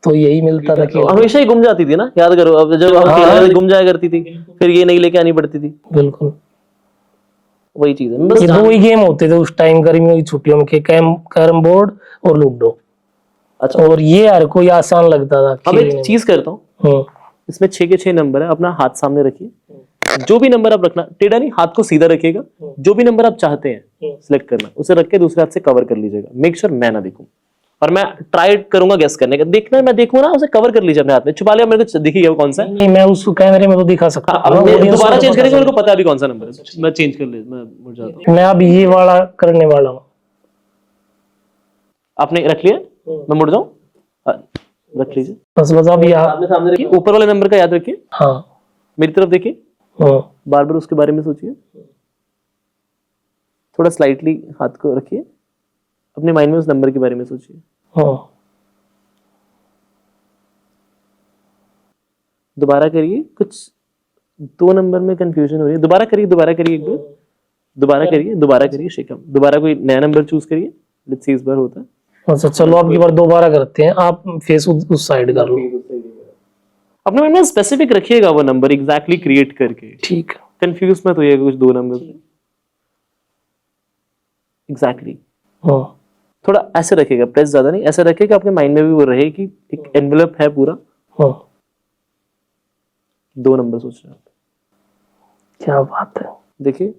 तो यही मिलता था। तो हमेशा ही गुम जाती थी ना, याद करो। अब जब हम खेल रहे थे गुम जाया करती थी, फिर ये नहीं लेके आनी पड़ती थी। बिल्कुल, वही चीज है। ये 2 ही गेम होते थे उस टाइम गर्मियों की छुट्टियों में, कैरम बोर्ड और लूडो। अच्छा, और ये हर कोई आसान लगता था अब एक चीज करता हूँ, इसमें 6 के 6 नंबर है, अपना हाथ सामने रखिए। जो भी नंबर आप रखना, टेढ़ा नहीं, हाथ को सीधा रखिएगा। जो भी नंबर आप चाहते हैं सिलेक्ट करना, उसे रख के दूसरे हाथ से कवर कर लीजिएगा। मेक श्योर मैं ना देखूं, और मैं ट्राई करूंगा गेस करने का। देखना मैं देखूं ना, उसे कवर कर लीजिए अपने हाथ में, छुपा लिया, मेरे को दिखेगा कौन सा है। नहीं, मैं उसको कैमरे में तो दिखा सकता हाँ, अब दोबारा चेंज करेंगे, मेरे को पता है अभी कौन सा नंबर है। मैं चेंज कर ले, मैं मुड़ जाता हूँ। मैं अब ये वाला करने वाला हूँ। आपने रख लिया, मैं मुड़ जाऊं? रख लीजिए, बस अभी आप आपने सामने रखिए। ऊपर वाले नंबर का याद रखिए, हाँ मेरी तरफ देखिए, बार बार उसके बारे में सोचिए। थोड़ा स्लाइटली हाथ को रखिए, अपने माइंड में उस नंबर के बारे में सोचिए। दोबारा करिए, कुछ 2 नंबर में कंफ्यूजन हो रही है। दोबारा करिए एक बार, दोबारा करिए शेखम। दोबारा कोई नया नंबर चूज करिए, लेट्स सी इस बार होता है। अच्छा चलो अब की बार दोबारा करते हैं, आप फेस उस साइड कर लो। अपने मन में स्पेसिफिक रखिएगा वो नंबर एग्जैक्टली क्रिएट करके, ठीक है। कंफ्यूज मत होइएगा कुछ दो नंबर पे। एग्जैक्टली हाँ थोड़ा ऐसे रखिएगा, प्रेस ज्यादा नहीं, ऐसे रखिएगा आपके माइंड में भी वो रहे कि एक एनवेलप है पूरा, हाँ दो नंबर सोच रहे हैं आप। क्या बात है, देखिए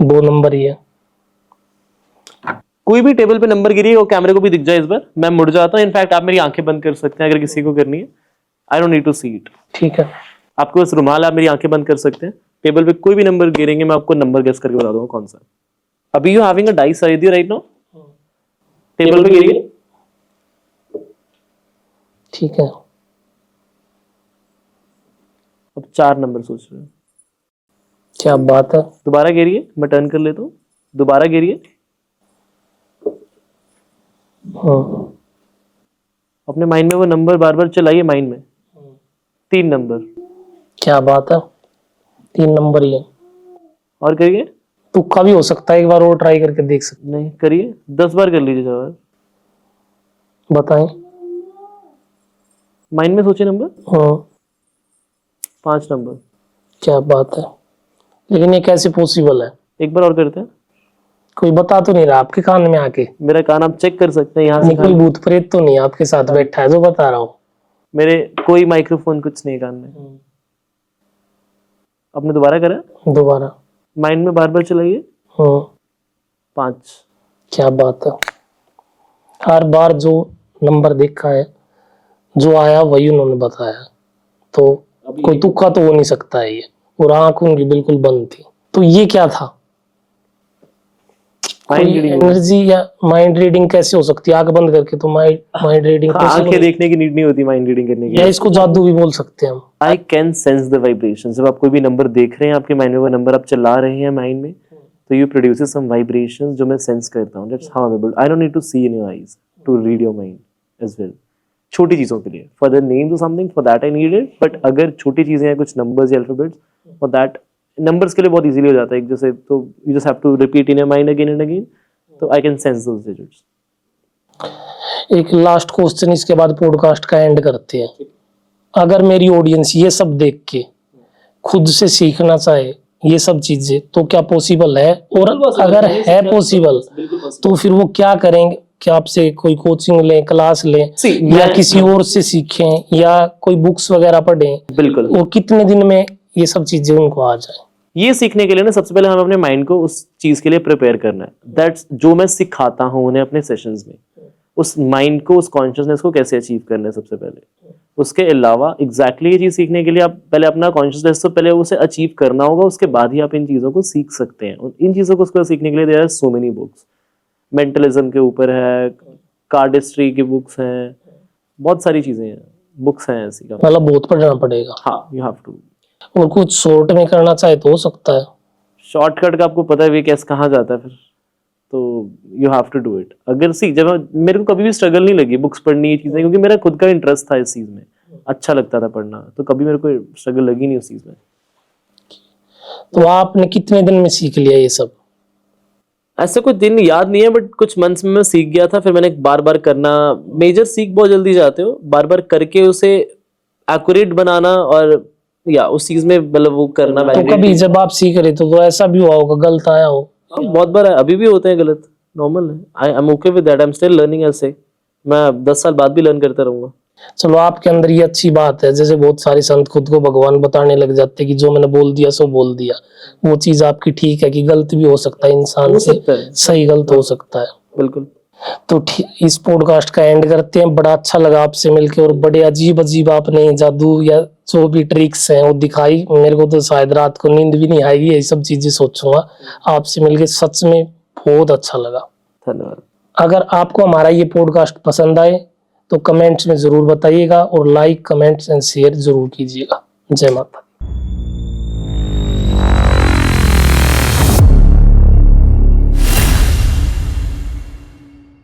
दो नंबर ही है। कोई भी टेबल पे नंबर गिरी वो कैमरे को भी दिख जाए इस बार, मैं मुड़ जाता हूँ। इनफैक्ट आप मेरी आंखें बंद कर सकते हैं अगर किसी को करनी है, I don't need to see it. ठीक है। आपको बस रुमाल, आप मेरी आंखें बंद कर सकते हैं। टेबल पे कोई भी नंबर गिरेंगे मैं आपको नंबर गेस करके बता दूंगा कौन सा है। अभी you having a dice with you right now, table पे गिरी, ठीक है। अब चार नंबर सोच रहे हैं। क्या बात है। दोबारा गिरिए, मैं टर्न कर लेता हूँ, दोबारा गिरिए, हाँ अपने माइंड में वो नंबर बार बार चलाइए माइंड में। तीन नंबर, क्या बात है, तीन नंबर ही है। और करिए, तुक्का भी हो सकता है, एक बार और ट्राई करके देख सकते। नहीं करिए, 10 बार कर लीजिए जवाब। बताएं। माइंड में सोचिए नंबर। हाँ 5 नंबर। क्या बात है, लेकिन ये कैसे पॉसिबल है? एक बार और करते हैं। कोई बता तो नहीं रहा आपके कान में आके? मेरा कान आप चेक कर सकते हैं यहाँ नहीं, से। कोई भूत प्रेत तो नहीं आपके साथ बैठा है जो बता रहा हूँ? मेरे कोई माइक्रोफोन कुछ नहीं कान में। आपने दोबारा करा, दोबारा। माइंड में बार बार चलाइए। हाँ 5। क्या बात है, हर बार जो नंबर देखा है, जो आया वही उन्होंने बताया, तो कोई तुक्का तो हो नहीं सकता है ये। और आंख उनकी बिल्कुल बंद थी, तो ये क्या था? एनर्जी या माइंड रीडिंग कैसे हो सकती है? आंख बंद करके तो माइंड रीडिंग आंखें देखने की नीड नहीं होती माइंड रीडिंग करने की। या इसको जादू भी बोल सकते हैं हम। आई कैन सेंस द वाइब्रेशन। जब आप कोई भी नंबर देख रहे हैं, आपके माइंड में वो नंबर आप चला रहे हैं माइंड में, तो यू प्रोड्यूसेस सम वाइब्रेशंस जो मैं सेंस करता हूं। That's how I am able, I don't need to see in your eyes to read your mind as well. छोटी चीजों के लिए, फॉर द नेम्स और something, for that I need it. But अगर छोटी चीजें हैं, कुछ नंबर्स या अल्फाबेट्स, फॉर दैट नंबर्स के लिए बहुत इजीली हो जाता है एक जैसे, तो you just have to repeat in your mind again and again, तो I can sense those digits. एक लास्ट क्वेश्चन, इसके बाद पॉडकास्ट का एंड करते हैं। अगर मेरी ऑडियंस ये सब देख के खुद से सीखना चाहे ये सब चीजें, तो क्या पॉसिबल है? और अगर है पॉसिबल तो फिर वो क्या करेंगे? क्या आपसे कोई कोचिंग लें, क्लास लें, या किसी और से सीखें, या कोई बुक्स वगैरह पढ़ें? बिल्कुल। वो कितने दिन में ये सब चीजें उनको आ जाए? ये सीखने के लिए ना सबसे पहले हमें अपने माइंड को उस चीज के लिए प्रिपेयर करना है। दैट्स जो मैं सिखाता हूँ उन्हें अपने सेशंस में, उस माइंड को, उस कॉन्शियसनेस को कैसे अचीव करना है सबसे पहले। उसके अलावा एग्जैक्टली ये चीज सीखने के लिए आप पहले अपना कॉन्शियसनेस तो पहले उसे अचीव करना होगा, उसके बाद ही आप इन चीजों को सीख सकते हैं। और इन चीजों को सीखने के लिए there are so many books. Mentalism के ऊपर है, कार्डिस्ट्री की बुक्स हैं, बहुत सारी चीजें हैं, बुक्स हैं ऐसी का। मतलब बहुत पढ़ना पड़ेगा। हाँ, यू हैव टू। और कुछ शॉर्ट में करना चाहे तो हो सकता है? शॉर्टकट का आपको पता है वे कैसे कहाँ जाता है फिर, तो you have to do it. अगर जब मेरे को कभी भी स्ट्रगल नहीं लगी बुक्स पढ़नी ये चीजें, क्योंकि मेरा खुद का इंटरेस्ट था इस चीज में, अच्छा लगता था पढ़ना, तो कभी मेरे को स्ट्रगल लगी नहीं उस चीज में। तो आपने कितने दिन में सीख लिया ये सब? ऐसे कुछ दिन याद नहीं है, बट कुछ मंथ्स में मैं सीख गया था। फिर मैंने बार बार करना, मेजर सीख बहुत जल्दी जाते हो, बार बार करके उसे एक्यूरेट बनाना और या उस चीज में मतलब वो करना। तो कभी जब आप सीख रहे तो ऐसा भी हुआ होगा गलत आया हो? बहुत बार है, अभी भी होते हैं गलत, नॉर्मल है। I am okay with that, I am still learning. ऐसे मैं 10 साल बाद भी लर्न करता रहूंगा। चलो आपके अंदर ये अच्छी बात है, जैसे बहुत सारे संत खुद को भगवान बताने लग जाते कि जो मैंने बोल दिया सो बोल दिया। वो चीज आपकी ठीक है कि गलत भी हो सकता है, इंसान से सही गलत हो सकता है। बिल्कुल। तो इस पॉडकास्ट का एंड करते हैं। बड़ा अच्छा लगा आपसे मिलके, और बड़े अजीब अजीब आपने जादू या जो भी ट्रिक्स हैं वो दिखाई। मेरे को तो शायद रात को नींद भी नहीं आएगी, यही सब चीजें सोचूंगा। आपसे मिलके सच में बहुत अच्छा लगा, धन्यवाद। अगर आपको हमारा ये पॉडकास्ट पसंद आए तो कमेंट्स में जरूर बताइएगा, और लाइक, कमेंट्स एंड शेयर जरूर कीजिएगा। जय माता।